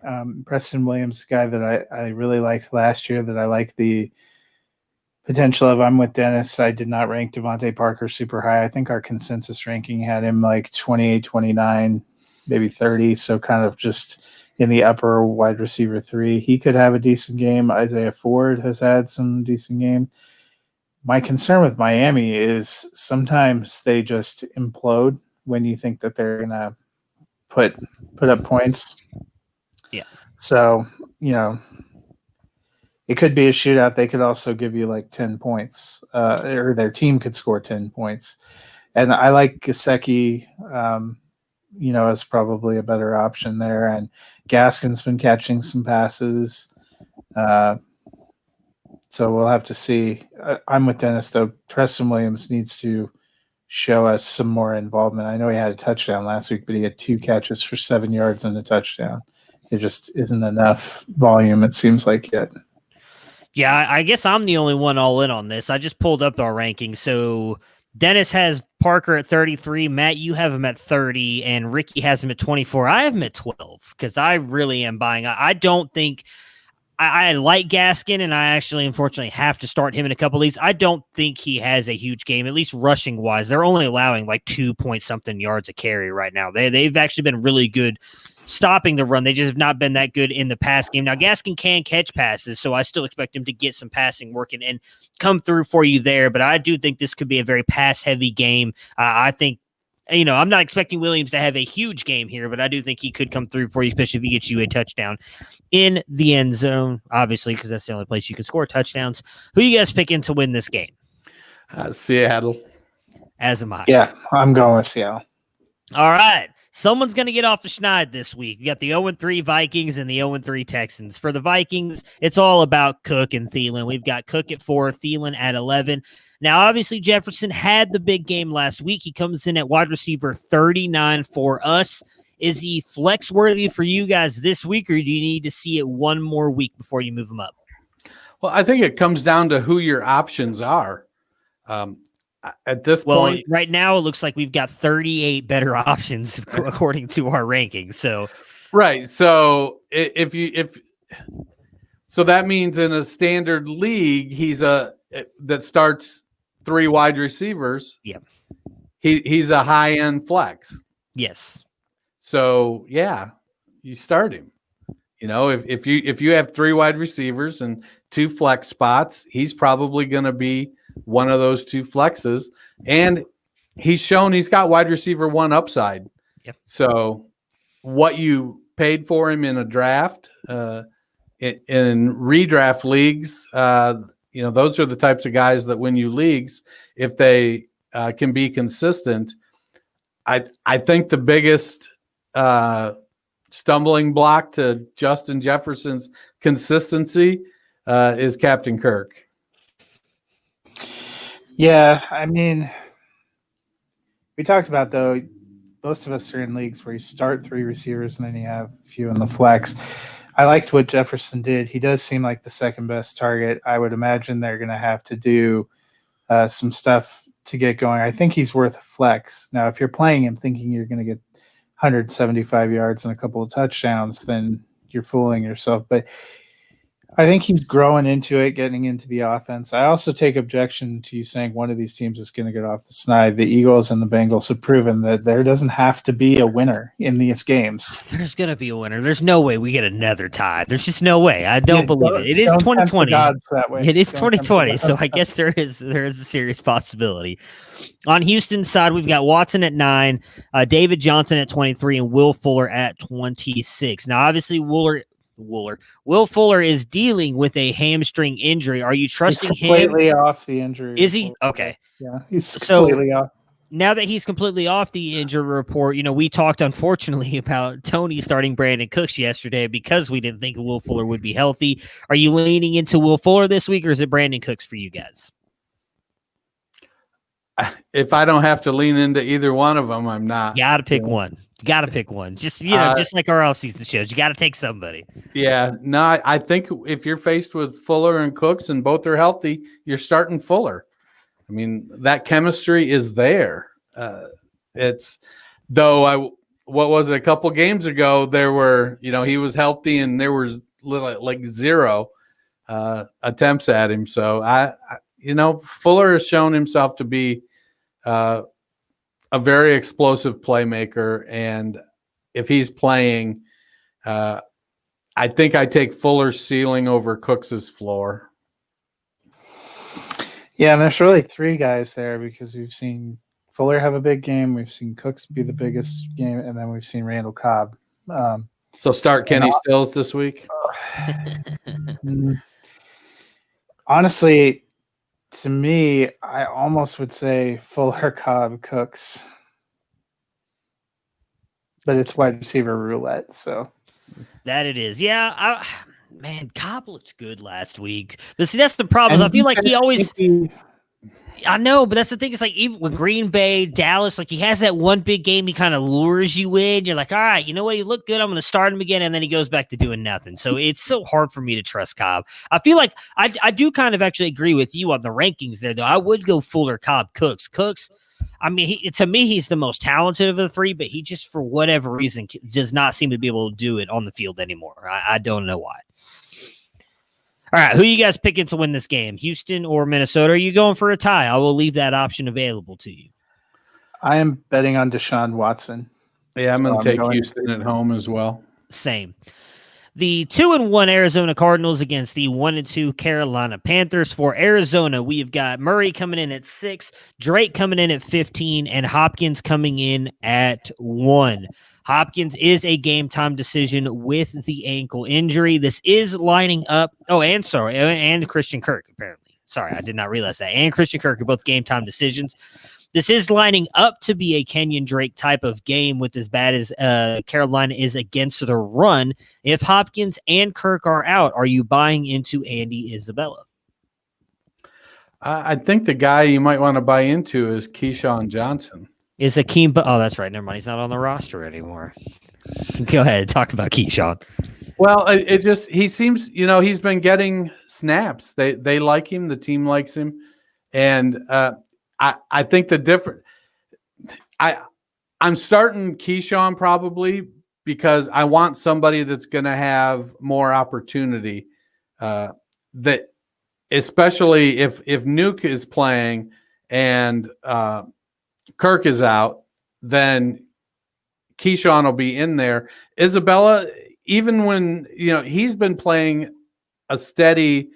Preston Williams, guy that I really liked last year, that I like the potential of. I'm with Dennis. I did not rank Devontae Parker super high. I think our consensus ranking had him like 28, 29, maybe 30. So kind of just in the upper wide receiver 3. He could have a decent game. Isaiah Ford has had some decent game. My concern with Miami is sometimes they just implode when you think that they're going to put up points. Yeah. So, it could be a shootout. They could also give you like 10 points, or their team could score 10 points. And I like Gesicki, as probably a better option there. And Gaskin's been catching some passes. So we'll have to see. I'm with Dennis, though. Preston Williams needs to show us some more involvement. I know he had a touchdown last week, but he had 2 catches for 7 yards and a touchdown. It just isn't enough volume, it seems like, yet. Yeah, I guess I'm the only one all in on this. I just pulled up our rankings. So Dennis has Parker at 33. Matt, you have him at 30, and Ricky has him at 24. I have him at 12 because I really am buying. I don't think I like Gaskin, and I actually, unfortunately, have to start him in a couple of these. I don't think he has a huge game, at least rushing wise. They're only allowing like 2-point-something yards a carry right now. They've actually been really good stopping the run. They just have not been that good in the pass game. Now, Gaskin can catch passes, so I still expect him to get some passing working and come through for you there. But I do think this could be a very pass-heavy game. I think, I'm not expecting Williams to have a huge game here, but I do think he could come through for you, especially if he gets you a touchdown in the end zone, obviously, because that's the only place you can score touchdowns. Who you guys picking to win this game? Seattle. As am I. Yeah, I'm going with Seattle. All right. Someone's going to get off the schneid this week. We got the 0-3 Vikings and the 0-3 Texans. For the Vikings, it's all about Cook and Thielen. We've got Cook at 4, Thielen at 11. Now, obviously, Jefferson had the big game last week. He comes in at wide receiver 39 for us. Is he flex worthy for you guys this week, or do you need to see it one more week before you move him up? Well, I think it comes down to who your options are. At this point, right now it looks like we've got 38 better options according to our rankings. So, right. So so that means in a standard league, that starts 3 wide receivers. Yeah, he's a high end flex. Yes. So yeah, you start him. If you have 3 wide receivers and 2 flex spots, he's probably going to be one of those 2 flexes, and he's shown he's got wide receiver 1 upside. Yep. So what you paid for him in a draft, in redraft leagues, those are the types of guys that win you leagues if they can be consistent. I think the biggest stumbling block to Justin Jefferson's consistency is Captain Kirk. Yeah, I mean, we talked about, though, most of us are in leagues where you start 3 receivers and then you have a few in the flex. I liked what Jefferson did. He does seem like the second best target. I would imagine they're going to have to do some stuff to get going. I think he's worth a flex. Now, if you're playing him thinking you're going to get 175 yards and a couple of touchdowns, then you're fooling yourself. But I think he's growing into it, getting into the offense. I also take objection to you saying one of these teams is going to get off the snide. The Eagles and the Bengals have proven that there doesn't have to be a winner in these games. There's going to be a winner. There's no way we get another tie. There's just no way. I don't believe it. It is 2020. That way. It is 2020, so I guess there is a serious possibility. On Houston's side, we've got Watson at 9, David Johnson at 23, and Will Fuller at 26. Now, obviously, Will Fuller is dealing with a hamstring injury. Are you trusting him? Completely off the injury. Is he? Okay. Yeah, he's completely off. Now that he's completely off the injury report, we talked, unfortunately, about Tony starting Brandon Cooks yesterday because we didn't think Will Fuller would be healthy. Are you leaning into Will Fuller this week, or is it Brandon Cooks for you guys? If I don't have to lean into either one of them, I'm not. You got to pick one. You got to pick one. Just just like our offseason shows, you got to take somebody. Yeah, no, I think if you're faced with Fuller and Cooks and both are healthy, you're starting Fuller. I mean, that chemistry is there. What was it, a couple games ago? There were, he was healthy and there was like 0 attempts at him. So Fuller has shown himself to be a very explosive playmaker, and if he's playing, I think I take Fuller's ceiling over Cooks's floor. Yeah, and there's really 3 guys there because we've seen Fuller have a big game, we've seen Cooks be the biggest game, and then we've seen Randall Cobb. So start Kenny Stills this week? Honestly, to me, I almost would say Fuller, Cobb, Cooks. But it's wide receiver roulette, so. That it is. Yeah, Cobb looked good last week. But see, that's the problem. I feel like he always – I know, but that's the thing. It's like even with Green Bay, Dallas, like he has that one big game, he kind of lures you in. You're like, all right, you know what? You look good. I'm going to start him again. And then he goes back to doing nothing. So it's so hard for me to trust Cobb. I feel like I do kind of actually agree with you on the rankings there, though. I would go Fuller, Cobb, Cooks. I mean, to me, he's the most talented of the 3, but he just, for whatever reason, does not seem to be able to do it on the field anymore. I don't know why. All right, who you guys picking to win this game, Houston or Minnesota? Are you going for a tie? I will leave that option available to you. I am betting on Deshaun Watson. Yeah, I'm going to take Houston at home as well. Same. The 2-1 Arizona Cardinals against the 1-2 Carolina Panthers. For Arizona, we have got Murray coming in at 6, Drake coming in at 15, and Hopkins coming in at 1. Hopkins is a game-time decision with the ankle injury. This is lining up. And Christian Kirk, apparently. Sorry, I did not realize that. And Christian Kirk are both game-time decisions. This is lining up to be a Kenyon Drake type of game with as bad as Carolina is against the run. If Hopkins and Kirk are out, are you buying into Andy Isabella? I think the guy you might want to buy into is Keyshawn Johnson. Is Hakeem? Oh, that's right. Never mind. He's not on the roster anymore. Go ahead. Talk about Keyshawn. Well, it just he seems he's been getting snaps. They like him. The team likes him, and I think the different. I'm starting Keyshawn probably because I want somebody that's going to have more opportunity. That especially if Nuke is playing and Kirk is out, then Keyshawn will be in there. Isabella, even when he's been playing a steady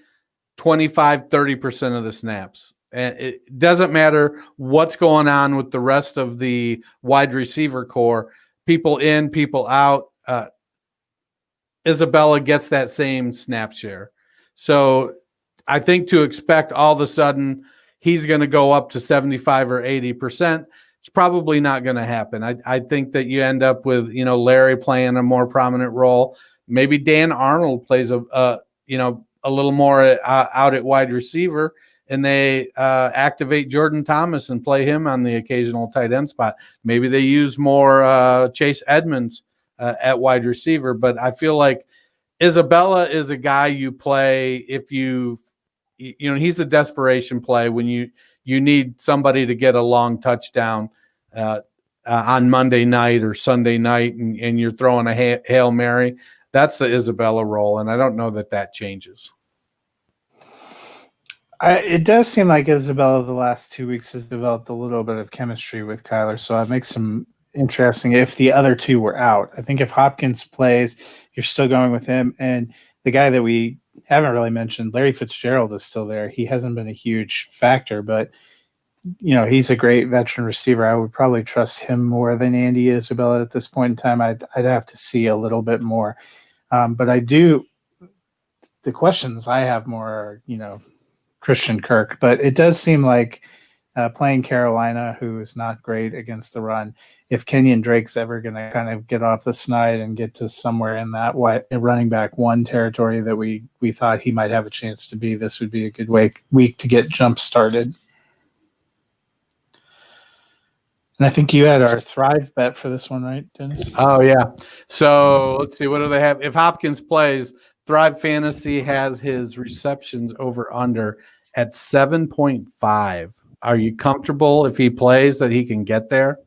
25-30% of the snaps. And it doesn't matter what's going on with the rest of the wide receiver core, people in, people out. Isabella gets that same snap share. So I think to expect all of a sudden he's going to go up to 75 or 80%, it's probably not going to happen. I think that you end up with, Larry playing a more prominent role. Maybe Dan Arnold plays a little more out at wide receiver, and they activate Jordan Thomas and play him on the occasional tight end spot. Maybe they use more Chase Edmonds at wide receiver, but I feel like Isabella is a guy you play if he's a desperation play when you need somebody to get a long touchdown on Monday night or Sunday night, and you're throwing a Hail Mary. That's the Isabella role, and I don't know that changes. It does seem like Isabella the last 2 weeks has developed a little bit of chemistry with Kyler, so it makes some interesting if the other two were out. I think if Hopkins plays, you're still going with him. And the guy that we haven't really mentioned, Larry Fitzgerald, is still there. He hasn't been a huge factor, but he's a great veteran receiver. I would probably trust him more than Andy Isabella at this point in time. I'd have to see a little bit more. But the questions I have more are, Christian Kirk, but it does seem like playing Carolina, who is not great against the run, if Kenyon Drake's ever going to kind of get off the snide and get to somewhere in that running back one territory that we thought he might have a chance to be, this would be a good week to get jump started. And I think you had our Thrive bet for this one, right, Dennis? Oh, yeah. So let's see. What do they have? If Hopkins plays, Thrive Fantasy has his receptions over under at 7.5. Are you comfortable if he plays that he can get there?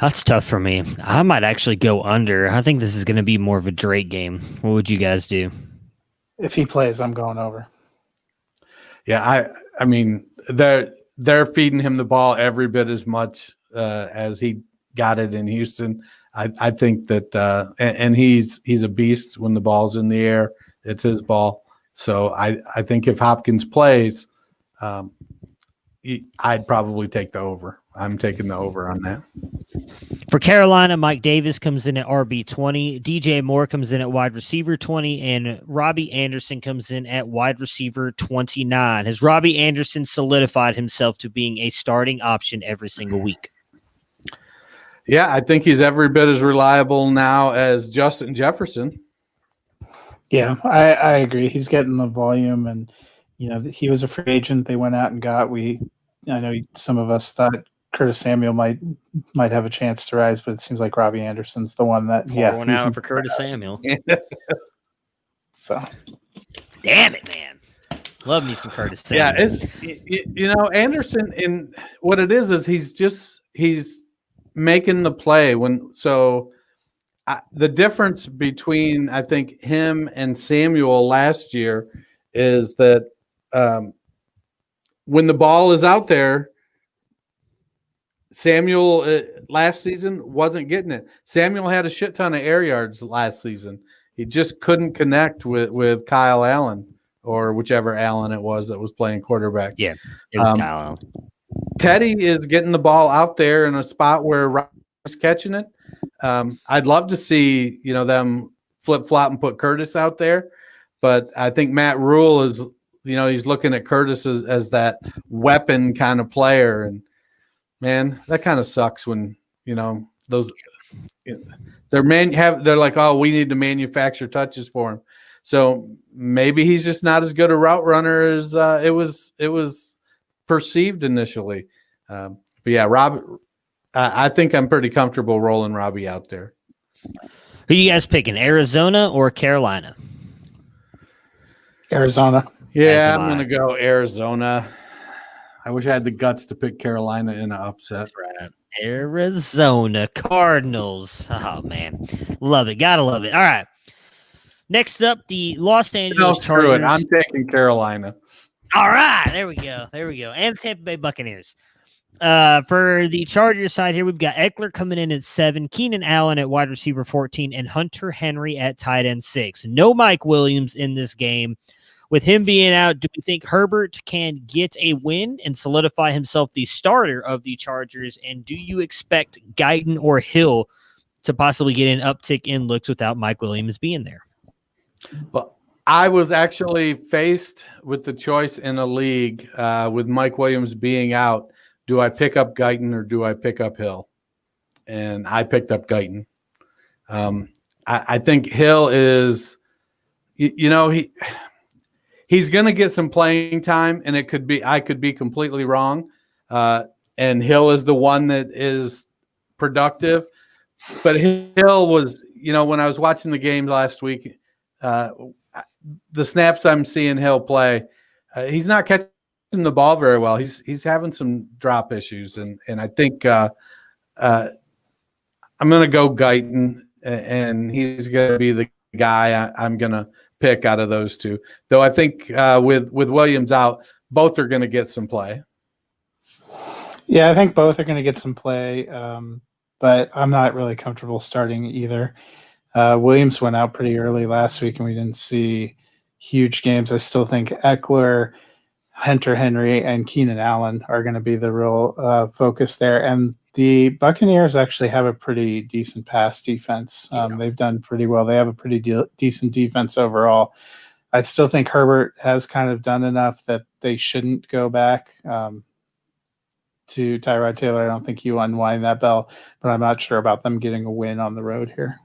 That's tough for me. I might actually go under. I think this is going to be more of a Drake game. What would you guys do? If he plays, I'm going over. Yeah, I mean, they're feeding him the ball every bit as much as he got it in Houston. I think that and he's a beast when the ball's in the air. It's his ball. So I think if Hopkins plays, I'd probably take the over. I'm taking the over on that. For Carolina, Mike Davis comes in at RB 20, DJ Moore comes in at wide receiver 20, and Robbie Anderson comes in at wide receiver 29. Has Robbie Anderson solidified himself to being a starting option every single week? Yeah, I think he's every bit as reliable now as Justin Jefferson. Yeah, I agree. He's getting the volume, and he was a free agent. They went out and got. I know some of us thought Curtis Samuel might have a chance to rise, but it seems like Robbie Anderson's the one that. One out for Curtis Samuel. So, damn it, man! Love me some Curtis Samuel. Yeah, Anderson. In what it is he's making the play the difference between I think him and Samuel last year is that when the ball is out there, Samuel last season wasn't getting it. Samuel had a shit ton of air yards last season. He just couldn't connect with Kyle Allen or whichever Allen it was that was playing quarterback. Yeah, it was Kyle Allen. Teddy is getting the ball out there in a spot where Ryan's catching it. I'd love to see them flip flop and put Curtis out there, but I think Matt Rule is he's looking at Curtis as that weapon kind of player, and man, that kind of sucks when those they're like, oh, we need to manufacture touches for him. So maybe he's just not as good a route runner as it was perceived initially. But yeah, Rob, I think I'm pretty comfortable rolling Robbie out there. Who you guys picking, Arizona or Carolina? Arizona. Yeah, I'm going to go Arizona. I wish I had the guts to pick Carolina in an upset. That's right. Arizona Cardinals. Oh, man. Love it. Gotta love it. All right. Next up, the Los Angeles Screw it. Chargers. I'm taking Carolina. All right. There we go. And Tampa Bay Buccaneers. For the Chargers side here, we've got Eckler coming in at 7, Keenan Allen at wide receiver 14, and Hunter Henry at tight end 6. No Mike Williams in this game. With him being out, do we think Herbert can get a win and solidify himself the starter of the Chargers? And do you expect Guyton or Hill to possibly get an uptick in looks without Mike Williams being there? Well, I was actually faced with the choice in the league with Mike Williams being out. Do I pick up Guyton or do I pick up Hill? And I picked up Guyton. I think Hill is, he's going to get some playing time, and I could be completely wrong. And Hill is the one that is productive. But Hill was, when I was watching the game last week, the snaps I'm seeing Hill play, he's not catching the ball very well. He's having some drop issues, and I think I'm going to go Guyton, and he's going to be the guy I'm going to pick out of those two. Though I think with Williams out, both are going to get some play. Yeah, I think both are going to get some play, but I'm not really comfortable starting either. Williams went out pretty early last week, and we didn't see huge games. I still think Eckler, Hunter Henry, and Keenan Allen are going to be the real focus there. And the Buccaneers actually have a pretty decent pass defense. They've done pretty well. They have a pretty decent defense overall. I still think Herbert has kind of done enough that they shouldn't go back to Tyrod Taylor. I don't think you unwind that bell, but I'm not sure about them getting a win on the road here.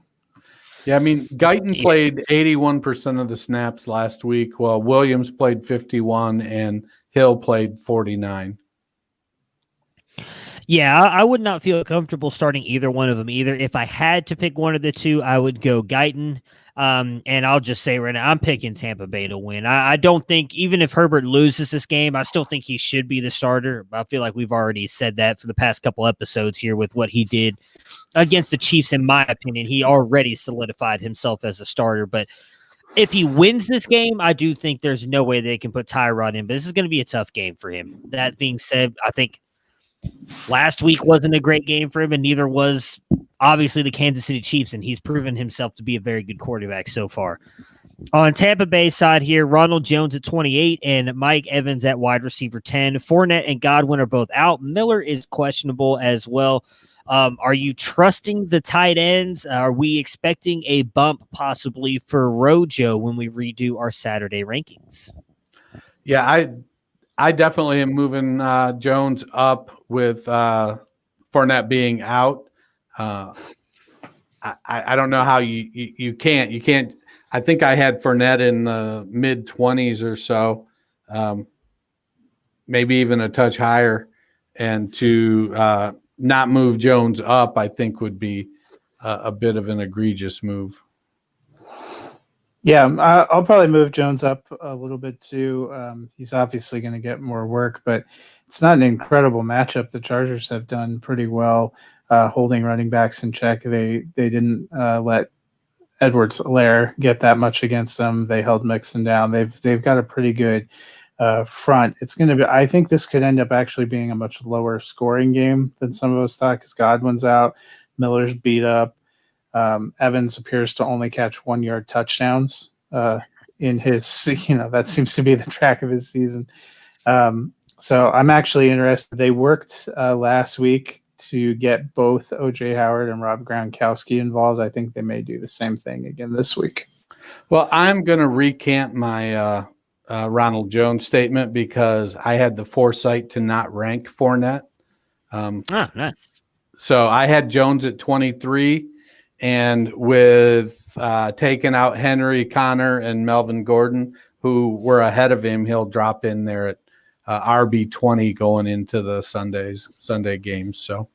Yeah, I mean, Guyton played 81% of the snaps last week, while Williams played 51 and Hill played 49. Yeah, I would not feel comfortable starting either one of them either. If I had to pick one of the two, I would go Guyton. And I'll just say right now, I'm picking Tampa Bay to win. I don't think, even if Herbert loses this game, I still think he should be the starter. I feel like we've already said that for the past couple episodes here with what he did against the Chiefs. In my opinion, he already solidified himself as a starter. But if he wins this game, I do think there's no way they can put Tyrod in. But this is going to be a tough game for him. That being said, I think last week wasn't a great game for him, and neither was obviously the Kansas City Chiefs, and he's proven himself to be a very good quarterback so far. On Tampa Bay side here, Ronald Jones at 28 and Mike Evans at wide receiver 10. Fournette and Godwin are both out. Miller is questionable as well. Are you trusting the tight ends? Are we expecting a bump possibly for Rojo when we redo our Saturday rankings? Yeah, I definitely am moving Jones up with Fournette being out. I don't know how you can't. I think I had Fournette in the mid-20s or so, maybe even a touch higher, and to not move Jones up, I think would be a bit of an egregious move. Yeah, I'll probably move Jones up a little bit too. He's obviously going to get more work, but it's not an incredible matchup. The Chargers have done pretty well holding running backs in check. They didn't let Edwards-Helaire get that much against them. They held Mixon down. They've got a pretty good front. It's going to be. I think this could end up actually being a much lower scoring game than some of us thought because Godwin's out, Miller's beat up. Evans appears to only catch 1-yard touchdowns in his, that seems to be the track of his season. So I'm actually interested. They worked last week to get both O.J. Howard and Rob Gronkowski involved. I think they may do the same thing again this week. Well, I'm going to recant my Ronald Jones statement because I had the foresight to not rank Fournette. Nice. So I had Jones at 23. And with taking out Henry, Connor, and Melvin Gordon, who were ahead of him, he'll drop in there RB20 going into the Sunday games. So.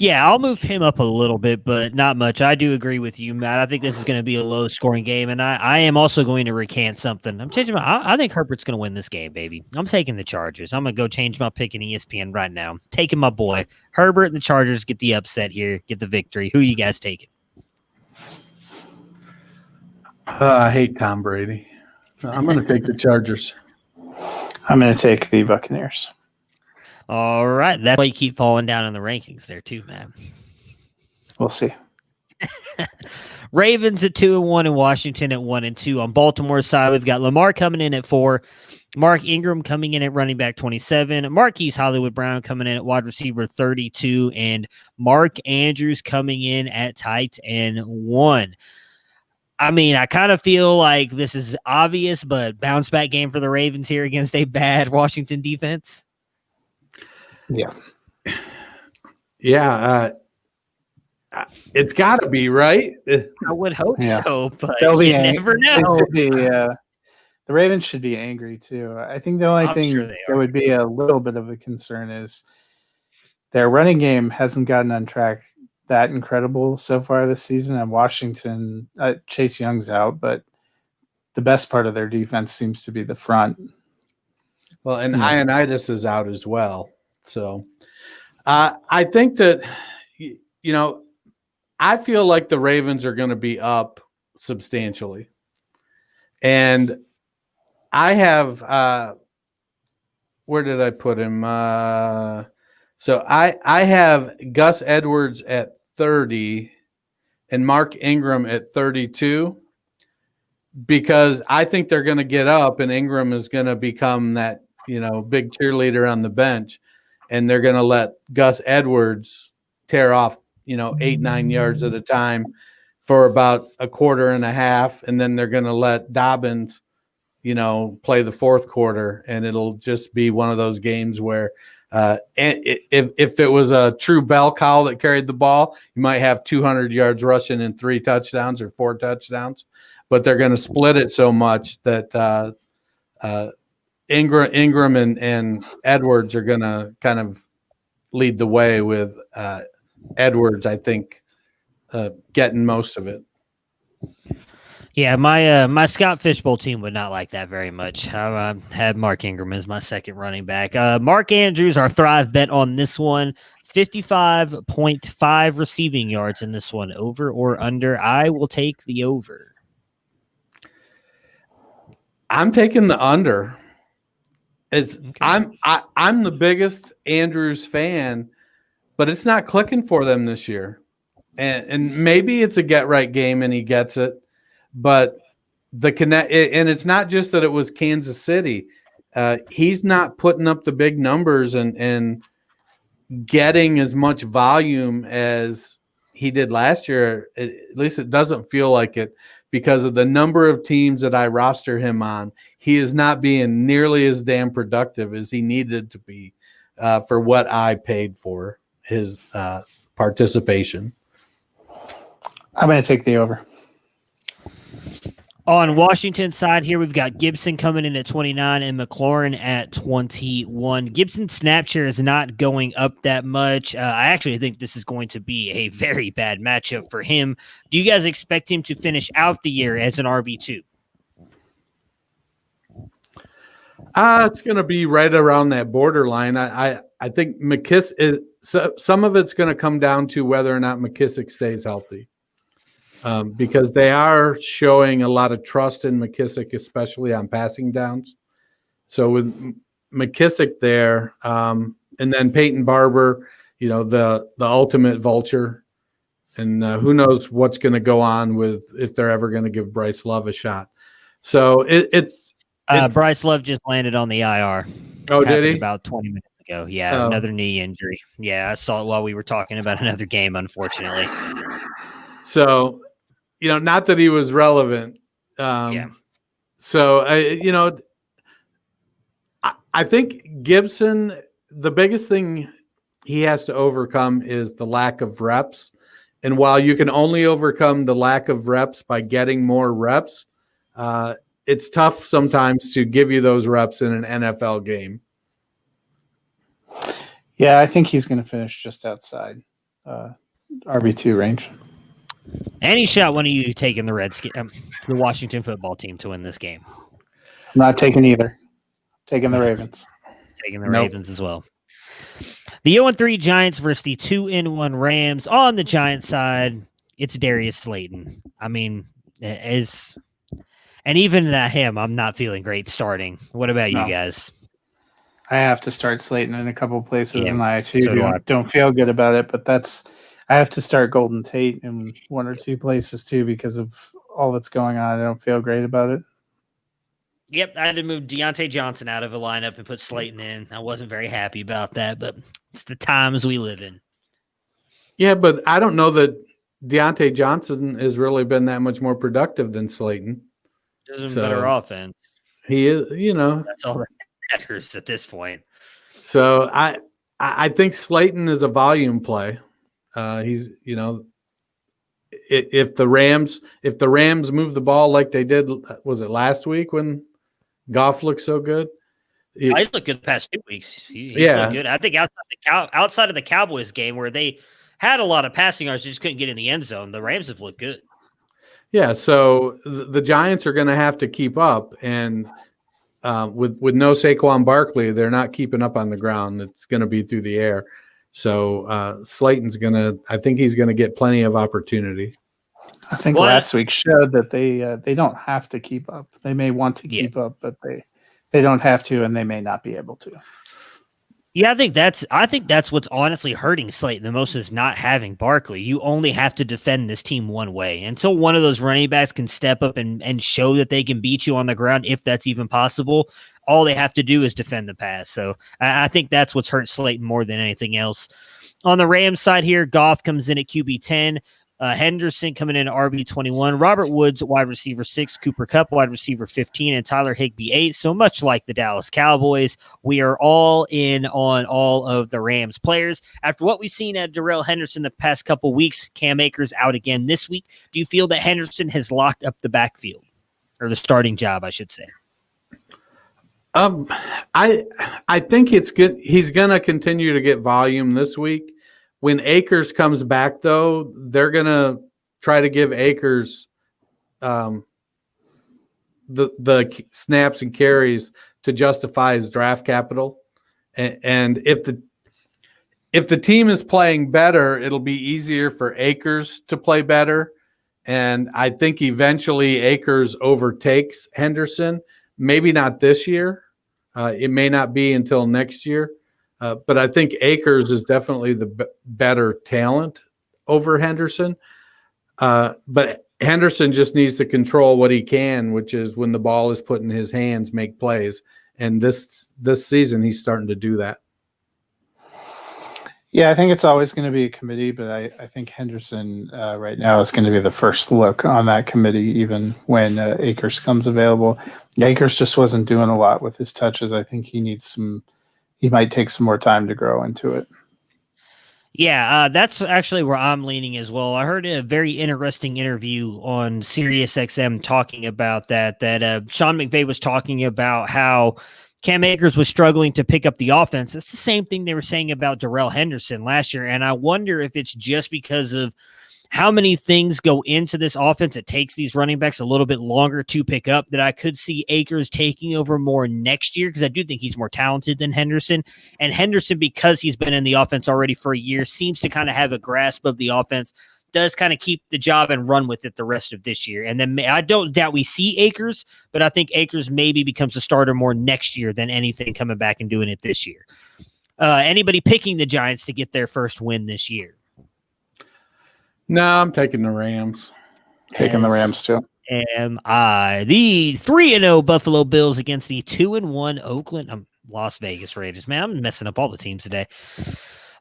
Yeah, I'll move him up a little bit, but not much. I do agree with you, Matt. I think this is going to be a low-scoring game, and I am also going to recant something. I'm changing I think Herbert's going to win this game, baby. I'm taking the Chargers. I'm going to go change my pick in ESPN right now. I'm taking my boy. Herbert and the Chargers get the upset here, get the victory. Who you guys taking? I hate Tom Brady. So I'm going to take the Chargers. I'm going to take the Buccaneers. All right. That's why you keep falling down in the rankings there too, man. We'll see. Ravens at 2-1 and Washington at 1-2. On Baltimore's side, we've got Lamar coming in at 4, Mark Ingram coming in at running back 27, Marquise Hollywood Brown coming in at wide receiver 32, and Mark Andrews coming in at tight end 1. I mean, I kind of feel like this is obvious, but bounce back game for the Ravens here against a bad Washington defense. Yeah. Yeah. It's got to be, right? I would hope so, but They'll you never know. The Ravens should be angry too. I think the only thing that would be a little bit of a concern is their running game hasn't gotten on track that incredible so far this season. And Washington, Chase Young's out, but the best part of their defense seems to be the front. Well, and Ioannidis is out as well. So I think that, I feel like the Ravens are going to be up substantially. And I have, where did I put him? So I have Gus Edwards at 30 and Mark Ingram at 32 because I think they're going to get up and Ingram is going to become that, big cheerleader on the bench. And they're going to let Gus Edwards tear off, 8-9 yards at a time for about a quarter and a half. And then they're going to let Dobbins, play the fourth quarter. And it'll just be one of those games where if it was a true bell cow that carried the ball, you might have 200 yards rushing and 3 touchdowns or 4 touchdowns. But they're going to split it so much that Ingram and Edwards are going to kind of lead the way with Edwards, I think, getting most of it. Yeah, my Scott Fishbowl team would not like that very much. I had Mark Ingram as my second running back. Mark Andrews, our Thrive bet on this one, 55.5 receiving yards in this one. Over or under? I will take the over. I'm taking the under. I'm the biggest Andrews fan, but it's not clicking for them this year. And maybe it's a get right game and he gets it, but and it's not just that it was Kansas City. He's not putting up the big numbers and getting as much volume as he did last year. At least it doesn't feel like it. Because of the number of teams that I roster him on, he is not being nearly as damn productive as he needed to be for what I paid for his participation. I'm going to take the over. On Washington's side here, we've got Gibson coming in at 29 and McLaurin at 21. Gibson's snap share is not going up that much. I actually think this is going to be a very bad matchup for him. Do you guys expect him to finish out the year as an RB2? It's going to be right around that borderline. I think McKissick some of it's going to come down to whether or not McKissick stays healthy. Because they are showing a lot of trust in McKissick, especially on passing downs. So with McKissick there, and then Peyton Barber, the ultimate vulture, and who knows what's going to go on with if they're ever going to give Bryce Love a shot. So it's Bryce Love just landed on the IR. Oh, did he? About 20 minutes ago. Yeah, another knee injury. Yeah, I saw it while we were talking about another game, unfortunately. So. Not that he was relevant. So, I think Gibson, the biggest thing he has to overcome is the lack of reps. And while you can only overcome the lack of reps by getting more reps, it's tough sometimes to give you those reps in an NFL game. Yeah, I think he's going to finish just outside RB2 range. Any shot one of you taking the Washington football team to win this game? I'm not taking either. Taking the Ravens. Taking the Ravens as well. The 0-3 Giants versus the 2-1 Rams. On the Giants side, it's Darius Slayton. I mean, and even him, I'm not feeling great starting. What about you guys? I have to start Slayton in a couple places, and I too so don't feel good about it. But I have to start Golden Tate in one or two places too because of all that's going on. I don't feel great about it. Yep, I had to move Deontay Johnson out of a lineup and put Slayton in. I wasn't very happy about that, but it's the times we live in. Yeah, but I don't know that Deontay Johnson has really been that much more productive than Slayton. There's a better offense. He is, That's all that matters at this point. So I think Slayton is a volume play. He's, if the Rams move the ball like they did, was it last week when Goff looked so good? He's looked good the past 2 weeks. He's looked good. I think outside of the Cowboys game where they had a lot of passing yards, they just couldn't get in the end zone. The Rams have looked good. Yeah, so the Giants are going to have to keep up, and with no Saquon Barkley, they're not keeping up on the ground. It's going to be through the air. So Slayton's I think he's going to get plenty of opportunity. I think last week showed that they don't have to keep up. They may want to keep up, but they don't have to, and they may not be able to. Yeah, I think that's what's honestly hurting Slayton the most is not having Barkley. You only have to defend this team one way. Until one of those running backs can step up and show that they can beat you on the ground, if that's even possible, all they have to do is defend the pass. So I think that's what's hurt Slayton more than anything else. On the Rams side here, Goff comes in at QB 10. Henderson coming in at RB21, Robert Woods, wide receiver 6, Cooper Kupp, wide receiver 15, and Tyler Higbee 8. So much like the Dallas Cowboys, we are all in on all of the Rams players. After what we've seen at Darrell Henderson the past couple weeks, Cam Akers out again this week. Do you feel that Henderson has locked up the backfield, or the starting job, I should say? I think it's good. He's going to continue to get volume this week. When Akers comes back, though, they're going to try to give Akers the snaps and carries to justify his draft capital. And if the team is playing better, it'll be easier for Akers to play better. And I think eventually Akers overtakes Henderson. Maybe not this year. It may not be until next year. But I think Akers is definitely the better talent over Henderson. But Henderson just needs to control what he can, which is when the ball is put in his hands, make plays. And this season, he's starting to do that. Yeah, I think it's always going to be a committee, but I think Henderson right now is going to be the first look on that committee, even when Akers comes available. Akers just wasn't doing a lot with his touches. I think he might take some more time to grow into it. Yeah, that's actually where I'm leaning as well. I heard a very interesting interview on SiriusXM talking about that Sean McVay was talking about how Cam Akers was struggling to pick up the offense. It's the same thing they were saying about Darrell Henderson last year, and I wonder if it's just because of how many things go into this offense. It takes these running backs a little bit longer to pick up, that I could see Akers taking over more next year, because I do think he's more talented than Henderson. And Henderson, because he's been in the offense already for a year, seems to kind of have a grasp of the offense, does kind of keep the job and run with it the rest of this year. And then I don't doubt we see Akers, but I think Akers maybe becomes a starter more next year than anything coming back and doing it this year. Anybody picking the Giants to get their first win this year? No, I'm taking the Rams. Taking the Rams too. Am I? The 3-0 Buffalo Bills against the 2-1 Oakland Las Vegas Raiders. Man, I'm messing up all the teams today.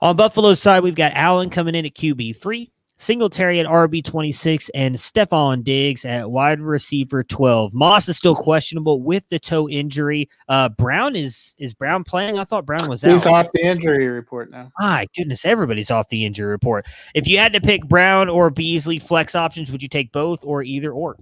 On Buffalo's side, we've got Allen coming in at QB3, Singletary at RB26, and Stephon Diggs at wide receiver 12. Moss is still questionable with the toe injury. Brown is Brown playing? I thought Brown was out. He's off the injury report now. My goodness, everybody's off the injury report. If you had to pick Brown or Beasley flex options, would you take both or either or?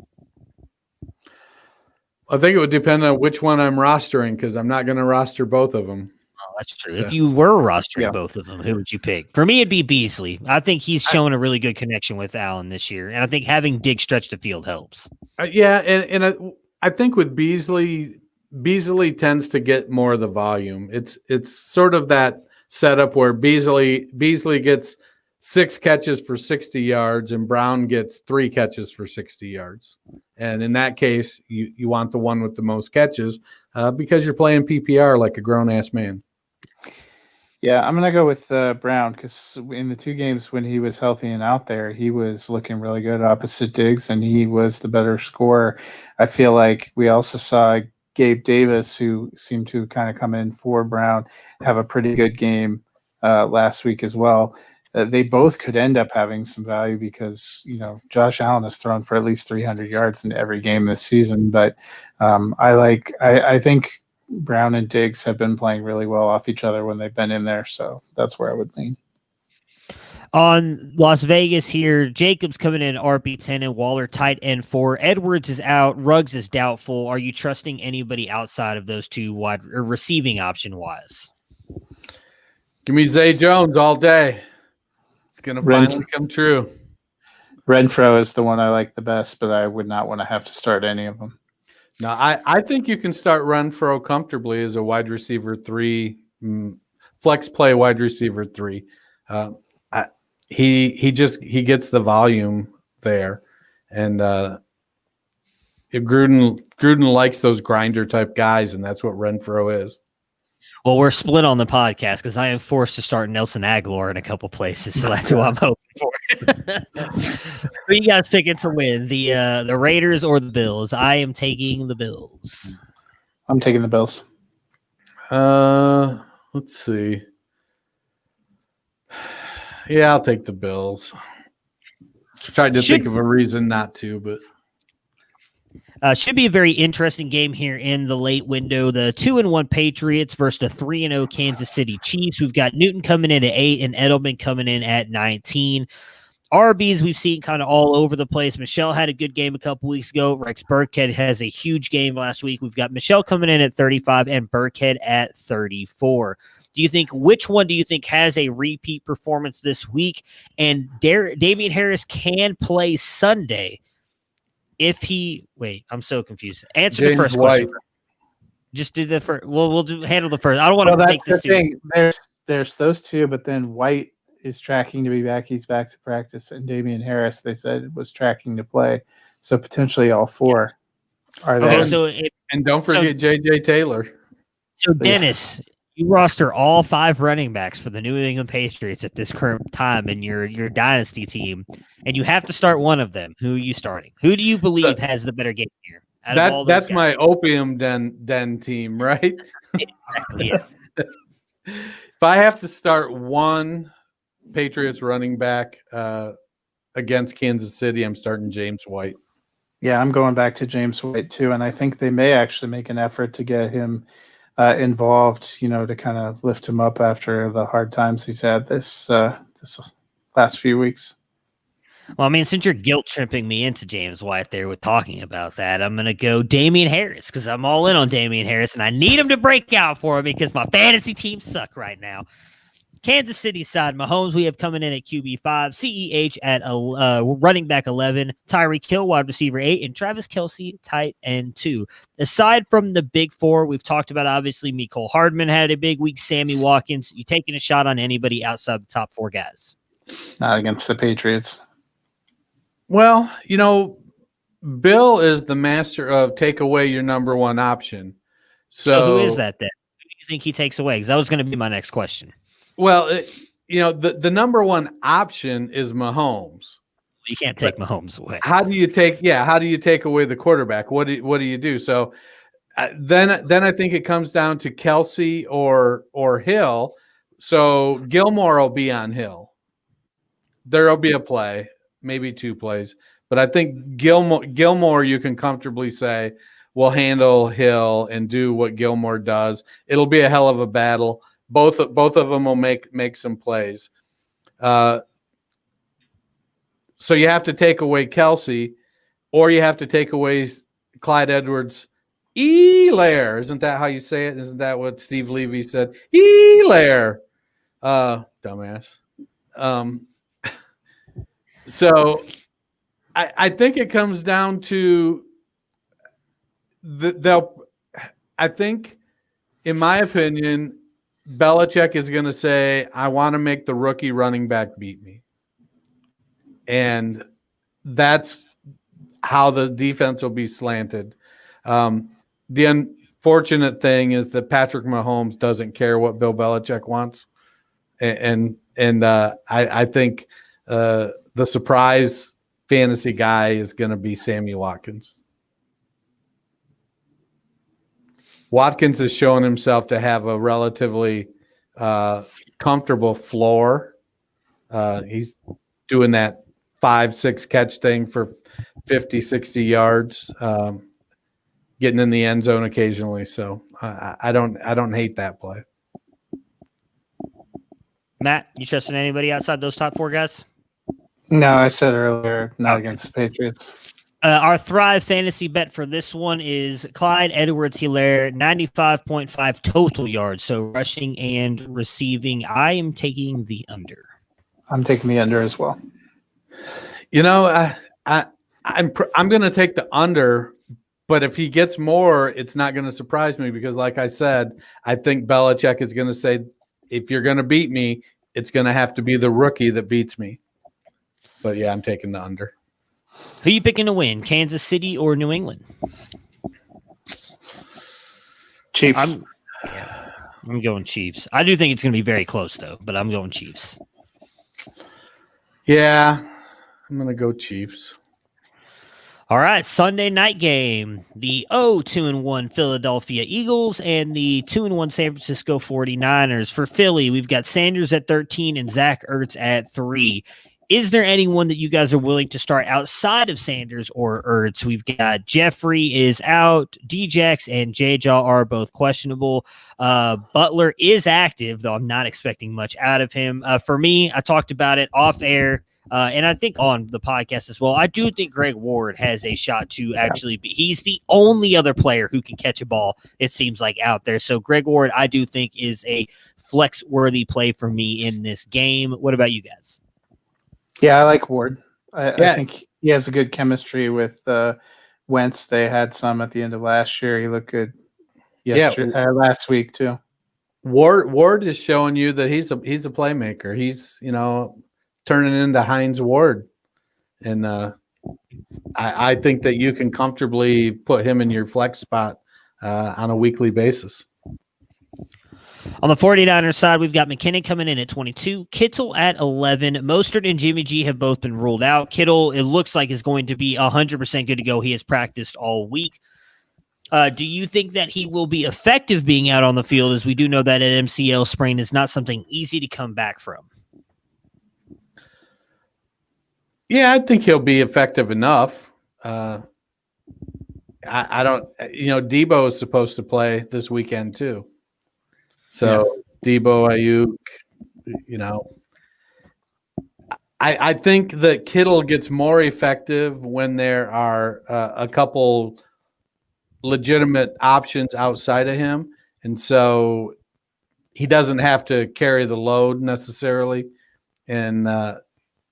I think it would depend on which one I'm rostering because I'm not going to roster both of them. Oh, that's true. So- If you were rostering Yeah. both of them, who would you pick? For me, it'd be Beasley. I think he's shown a really good connection with Allen this year, and I think having Diggs stretch the field helps. Yeah, and I think with Beasley tends to get more of the volume. It's sort of that setup where Beasley gets 6 catches for 60 yards and Brown gets 3 catches for 60 yards. And in that case, you want the one with the most catches because you're playing PPR like a grown-ass man. Yeah, I'm going to go with Brown because in the 2 games when he was healthy and out there, he was looking really good opposite Diggs, and he was the better scorer. I feel like we also saw Gabe Davis, who seemed to kind of come in for Brown, have a pretty good game last week as well. They both could end up having some value because, Josh Allen has thrown for at least 300 yards in every game this season. But I think Brown and Diggs have been playing really well off each other when they've been in there. So that's where I would lean. On Las Vegas here, Jacobs coming in RB10 and Waller tight end 4. Edwards is out. Ruggs is doubtful. Are you trusting anybody outside of those 2 wide or receiving option wise? Give me Zay Jones all day. It's going to finally come true. Renfro is the one I like the best, but I would not want to have to start any of them. No, I think you can start Renfro comfortably as a wide receiver 3, flex play wide receiver 3. He gets the volume there, and Gruden likes those grinder type guys, and that's what Renfro is. Well, we're split on the podcast because I am forced to start Nelson Aguilar in a couple places, so that's what I'm hoping for. Who you guys picking to win, the Raiders or the Bills? I am taking the Bills. I'm taking the Bills. Let's see. Yeah, I'll take the Bills. Tried to think of a reason not to, but should be a very interesting game here in the late window. The 2-1 Patriots versus the 3-0 Kansas City Chiefs. We've got Newton coming in at 8 and Edelman coming in at 19. RBs we've seen kind of all over the place. Michelle had a good game a couple weeks ago. Rex Burkhead has a huge game last week. We've got Michelle coming in at 35 and Burkhead at 34. Which one do you think has a repeat performance this week? And Damian Harris can play Sunday if he – wait, I'm so confused. Answer the first question. Just do the first – we'll handle the first. I don't want to make this – that's the thing. There's those 2, but then White is tracking to be back. He's back to practice. And Damian Harris, they said, was tracking to play. So potentially all 4 are there. Okay, and don't forget J.J. Taylor. So, Dennis – you roster all 5 running backs for the New England Patriots at this current time in your dynasty team, and you have to start one of them. Who are you starting? Who do you believe has the better game here? That's my opium den team, right? Exactly. Yeah. If I have to start one Patriots running back against Kansas City, I'm starting James White. Yeah, I'm going back to James White too, and I think they may actually make an effort to get him involved, to kind of lift him up after the hard times he's had this last few weeks. Well, I mean, since you're guilt tripping me into James White there with talking about that, I'm going to go Damian Harris because I'm all in on Damian Harris, and I need him to break out for me because my fantasy teams suck right now. Kansas City side, Mahomes, we have coming in at QB5, CEH at running back 11, Tyreek Hill, wide receiver 8, and Travis Kelce, tight end 2. Aside from the big 4, we've talked about, obviously, Mecole Hardman had a big week, Sammy Watkins. You taking a shot on anybody outside the top 4 guys? Not against the Patriots. Well, Bill is the master of take away your number one option. So who is that then? Who do you think he takes away? Because that was going to be my next question. Well, the number one option is Mahomes. You can't take Mahomes away. How do you take away the quarterback? What do you do? So then I think it comes down to Kelce or Hill. So Gilmore will be on Hill. There'll be a play, maybe 2 plays, but I think Gilmore you can comfortably say will handle Hill and do what Gilmore does. It'll be a hell of a battle. Both of them will make some plays. So you have to take away Kelce, or you have to take away Clyde Edwards Elair. Isn't that how you say it? Isn't that what Steve Levy said? Elair. Dumbass. So I think it comes down to I think, in my opinion, Belichick is going to say, I want to make the rookie running back beat me. And that's how the defense will be slanted. The unfortunate thing is that Patrick Mahomes doesn't care what Bill Belichick wants. And I think the surprise fantasy guy is going to be Sammy Watkins. Watkins has shown himself to have a relatively comfortable floor. He's doing that 5-6 catch thing for 50, 60 yards, getting in the end zone occasionally. So I don't hate that play. Matt, you trusting anybody outside those top 4 guys? No, I said earlier, not against the Patriots. Our Thrive fantasy bet for this one is Clyde Edwards-Helaire, 95.5 total yards, so rushing and receiving. I am taking the under. I'm taking the under as well. You know, I'm going to take the under, but if he gets more, it's not going to surprise me because, like I said, I think Belichick is going to say, if you're going to beat me, it's going to have to be the rookie that beats me. But yeah, I'm taking the under. Who you picking to win, Kansas City or New England? Chiefs. I'm going Chiefs. I do think it's going to be very close, though, but I'm going Chiefs. Yeah, I'm going to go Chiefs. All right, Sunday night game. The 2-1 Philadelphia Eagles and the 2-1 San Francisco 49ers. For Philly, we've got Sanders at 13 and Zach Ertz at 3. Is there anyone that you guys are willing to start outside of Sanders or Ertz? We've got Jeffrey is out. Djax and J-Jaw are both questionable. Butler is active, though I'm not expecting much out of him. For me, I talked about it off air, and I think on the podcast as well. I do think Greg Ward has a shot to actually be. He's the only other player who can catch a ball, it seems like, out there. So Greg Ward, I do think, is a flex-worthy play for me in this game. What about you guys? Yeah, I like Ward. I think he has a good chemistry with Wentz. They had some at the end of last year. He looked good last week too. Ward is showing you that he's a playmaker. He's turning into Hines Ward, and I think that you can comfortably put him in your flex spot on a weekly basis. On the 49ers side, we've got McKinnon coming in at 22, Kittle at 11. Mostert and Jimmy G have both been ruled out. Kittle, it looks like, is going to be 100% good to go. He has practiced all week. Do you think that he will be effective being out on the field, as we do know that an MCL sprain is not something easy to come back from? Yeah, I think he'll be effective enough. I don't, Debo is supposed to play this weekend too. So Debo, Ayuk, I think that Kittle gets more effective when there are a couple legitimate options outside of him. And so he doesn't have to carry the load necessarily. And,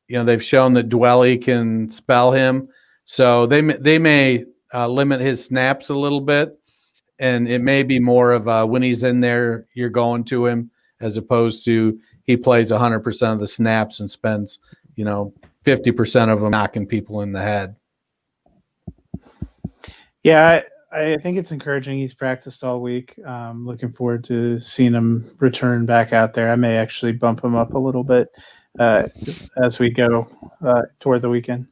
they've shown that Dwelly can spell him. So they may limit his snaps a little bit. And it may be more of when he's in there, you're going to him, as opposed to he plays 100% of the snaps and spends, 50% of them knocking people in the head. Yeah, I think it's encouraging. He's practiced all week. Looking forward to seeing him return back out there. I may actually bump him up a little bit as we go toward the weekend.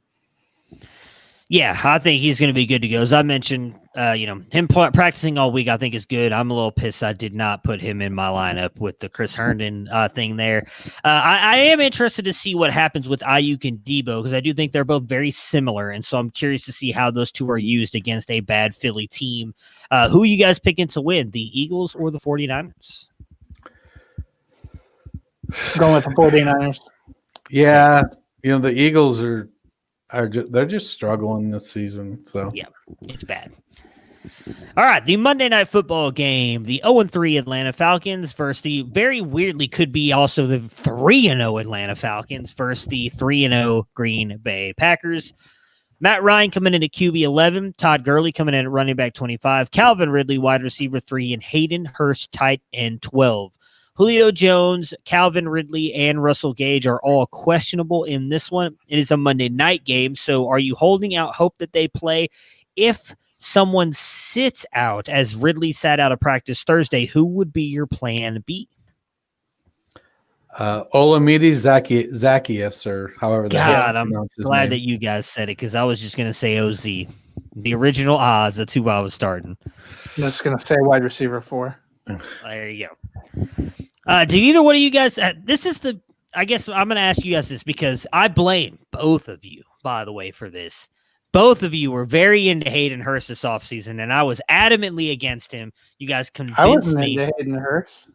Yeah, I think he's going to be good to go. As I mentioned, him practicing all week, I think is good. I'm a little pissed I did not put him in my lineup with the Chris Herndon thing there. I am interested to see what happens with Ayuk and Debo, because I do think they're both very similar, and so I'm curious to see how those two are used against a bad Philly team. Who are you guys picking to win, the Eagles or the 49ers? Going with the 49ers. Yeah, the Eagles they're just struggling this season. So yeah, it's bad. All right, the Monday Night Football game, the 0-3 Atlanta Falcons versus the very weirdly could be also the 3-0 Atlanta Falcons versus the 3-0 Green Bay Packers. Matt Ryan coming in at QB 11, Todd Gurley coming in at running back 25, Calvin Ridley wide receiver 3, and Hayden Hurst tight end 12. Julio Jones, Calvin Ridley, and Russell Gage are all questionable in this one. It is a Monday night game, so are you holding out hope that they play? If someone sits out, as Ridley sat out of practice Thursday, who would be your plan B? Olamide Zacchaeus, or however the hell God, I'm glad that you guys said it, because I was just going to say OZ. The original Oz, that's who I was starting. I'm just going to say wide receiver 4. There you go. Do either one of you guys, I guess I'm going to ask you guys this, because I blame both of you, by the way, for this. Both of you were very into Hayden Hurst this offseason, and I was adamantly against him. You guys convinced me. I wasn't into Hayden Hurst.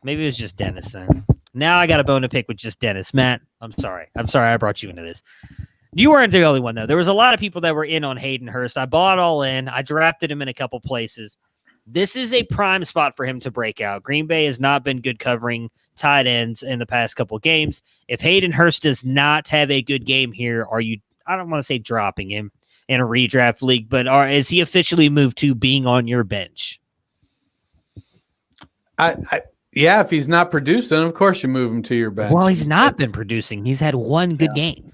Maybe it was just Dennis then. Now I got a bone to pick with just Dennis. Matt, I'm sorry. I brought you into this. You weren't the only one, though. There was a lot of people that were in on Hayden Hurst. I bought all in. I drafted him in a couple places. This is a prime spot for him to break out. Green Bay has not been good covering tight ends in the past couple games. If Hayden Hurst does not have a good game here, are you, I don't want to say dropping him in a redraft league, but is he officially moved to being on your bench? Yeah, if he's not producing, of course you move him to your bench. Well, he's not been producing. He's had one good game.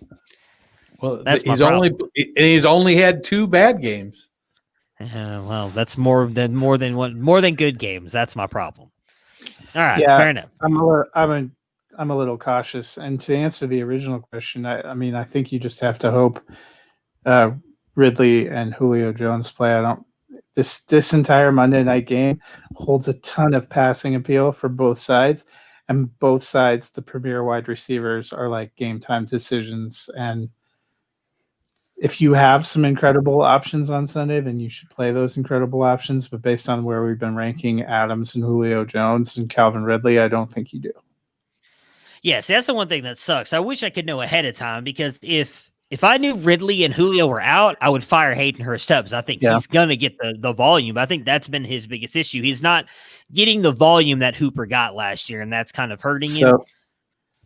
Well, he's only had 2 bad games. Well, that's more than good games. That's my problem. All right, fair enough. I'm a little cautious. And to answer the original question, I think you just have to hope Ridley and Julio Jones play. This entire Monday night game holds a ton of passing appeal for both sides, and both sides, the premier wide receivers, are like game time decisions. And if you have some incredible options on Sunday, then you should play those incredible options. But based on where we've been ranking Adams and Julio Jones and Calvin Ridley, I don't think you do. Yes, that's the one thing that sucks. I wish I could know ahead of time, because if I knew Ridley and Julio were out, I would fire Hayden Hurst up. I think he's going to get the volume. I think that's been his biggest issue. He's not getting the volume that Hooper got last year, and that's kind of hurting him.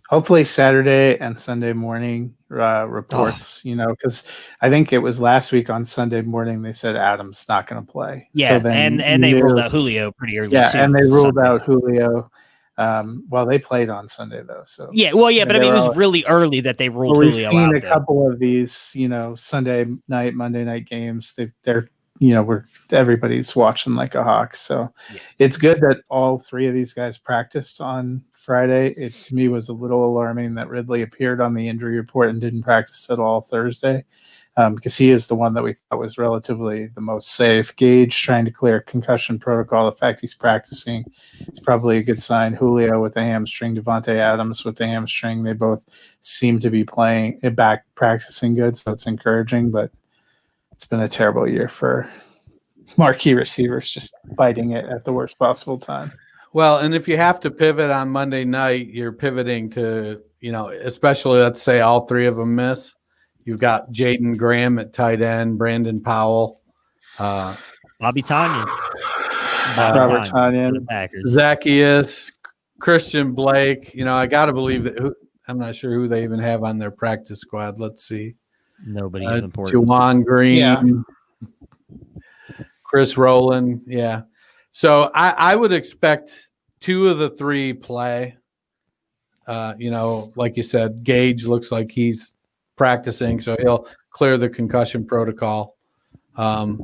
Hopefully Saturday and Sunday morning reports, because I think it was last week on Sunday morning they said Adams not going to play. Yeah, so and they ruled out Julio pretty early. Yeah, too, and they ruled out Julio. Well, they played on Sunday though, so but I mean, it was really early that they ruled Julio out. We've seen a couple of these, Sunday night, Monday night games. They're everybody's watching like a hawk. So it's good that all 3 of these guys practiced on Friday. It to me was a little alarming that Ridley appeared on the injury report and didn't practice at all Thursday. Because he is the one that we thought was relatively the most safe. Gage trying to clear concussion protocol. The fact he's practicing is probably a good sign. Julio with the hamstring, Devontae Adams with the hamstring. They both seem to be back practicing good, so it's encouraging. But it's been a terrible year for marquee receivers, just biting it at the worst possible time. Well, and if you have to pivot on Monday night, you're pivoting to, especially let's say all 3 of them miss. You've got Jaden Graham at tight end, Brandon Powell, Bobby Tonyan, Robert Tonyan, Zacchaeus, Christian Blake. I got to believe that. I'm not sure who they even have on their practice squad. Let's see. Nobody is important. Juwan Green, Chris Rowland. Yeah. So I would expect 2 of the 3 play. Like you said, Gage looks like he's practicing, so he'll clear the concussion protocol. Who's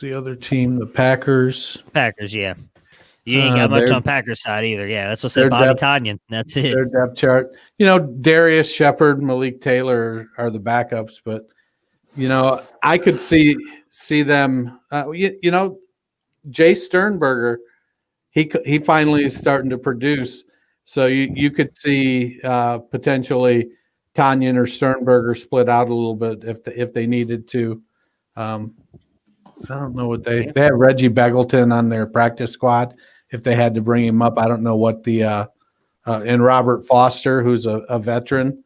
the other team? The Packers. Yeah. You ain't got much on Packers side either. Yeah, that's what said Bobby Tonyan. That's it. Their depth chart. Darius Shepard, Malik Taylor are the backups, but I could see them. Jay Sternberger, he finally is starting to produce, so you could see potentially Tonyan or Sternberger split out a little bit if they needed to. I don't know what they have Reggie Beggleton on their practice squad. If they had to bring him up, I don't know what and Robert Foster, who's a veteran.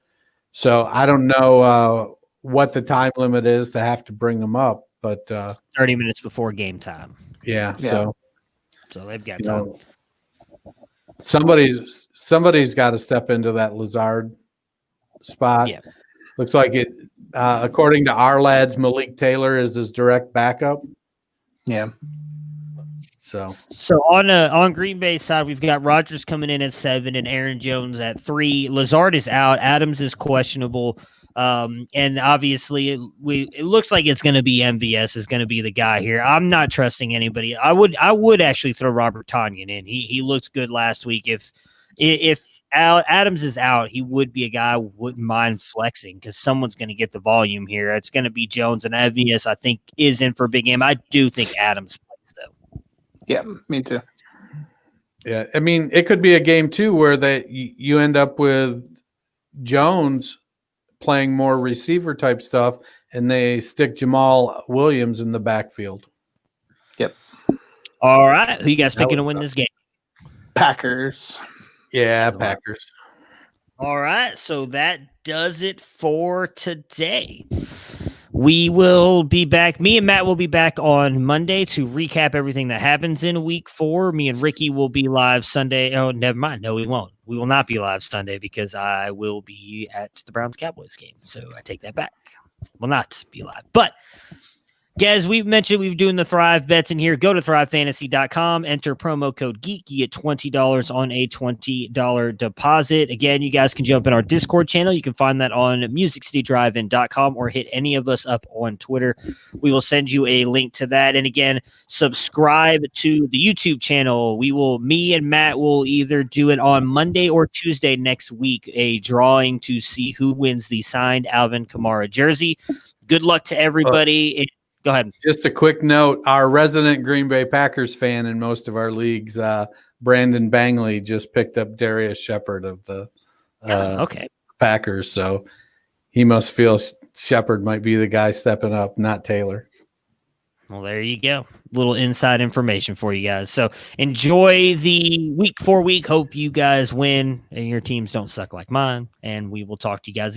So I don't know what the time limit is to have to bring them up. but 30 minutes before game time. yeah. Yeah. So they've got You time. know, somebody's got to step into that Lazard spot. Yeah. Looks like it. According to our lads, Malik Taylor is his direct backup. Yeah. So on Green Bay's side, we've got Rodgers coming in at 7 and Aaron Jones at 3. Lazard is out. Adams is questionable. And obviously it looks like it's going to be MVS is going to be the guy here. I'm not trusting anybody. I would actually throw Robert Tonyan in. He looked good last week. If Adams is out, he would be a guy I wouldn't mind flexing because someone's going to get the volume here. It's going to be Jones, and MVS I think is in for a big game. I do think Adams plays though. Yeah, me too. yeah, I mean, it could be a game too where you end up with Jones playing more receiver type stuff, and they stick Jamal Williams in the backfield. Yep. All right, who you guys picking to win this game? Packers. Yeah, Packers. All right, so that does it for today. We will be back. Me and Matt will be back on Monday to recap everything that happens in week 4. Me and Ricky will be live Sunday. Oh, never mind. No, we won't. We will not be live Sunday because I will be at the Browns-Cowboys game. So I take that back. Will not be live. But guys, we've mentioned we're doing the Thrive bets in here. Go to thrivefantasy.com, enter promo code GEEK. You get $20 on a $20 deposit. Again, you guys can jump in our Discord channel. You can find that on musiccitydrivein.com or hit any of us up on Twitter. We will send you a link to that. And again, subscribe to the YouTube channel. Me and Matt will either do it on Monday or Tuesday next week, a drawing to see who wins the signed Alvin Kamara jersey. Good luck to everybody. Go ahead. Just a quick note, our resident Green Bay Packers fan in most of our leagues, Brandon Bangley, just picked up Darius Shepard of the Packers. So he must feel Shepard might be the guy stepping up, not Taylor. Well, there you go. Little inside information for you guys. So enjoy the week 4 week. Hope you guys win and your teams don't suck like mine. And we will talk to you guys again.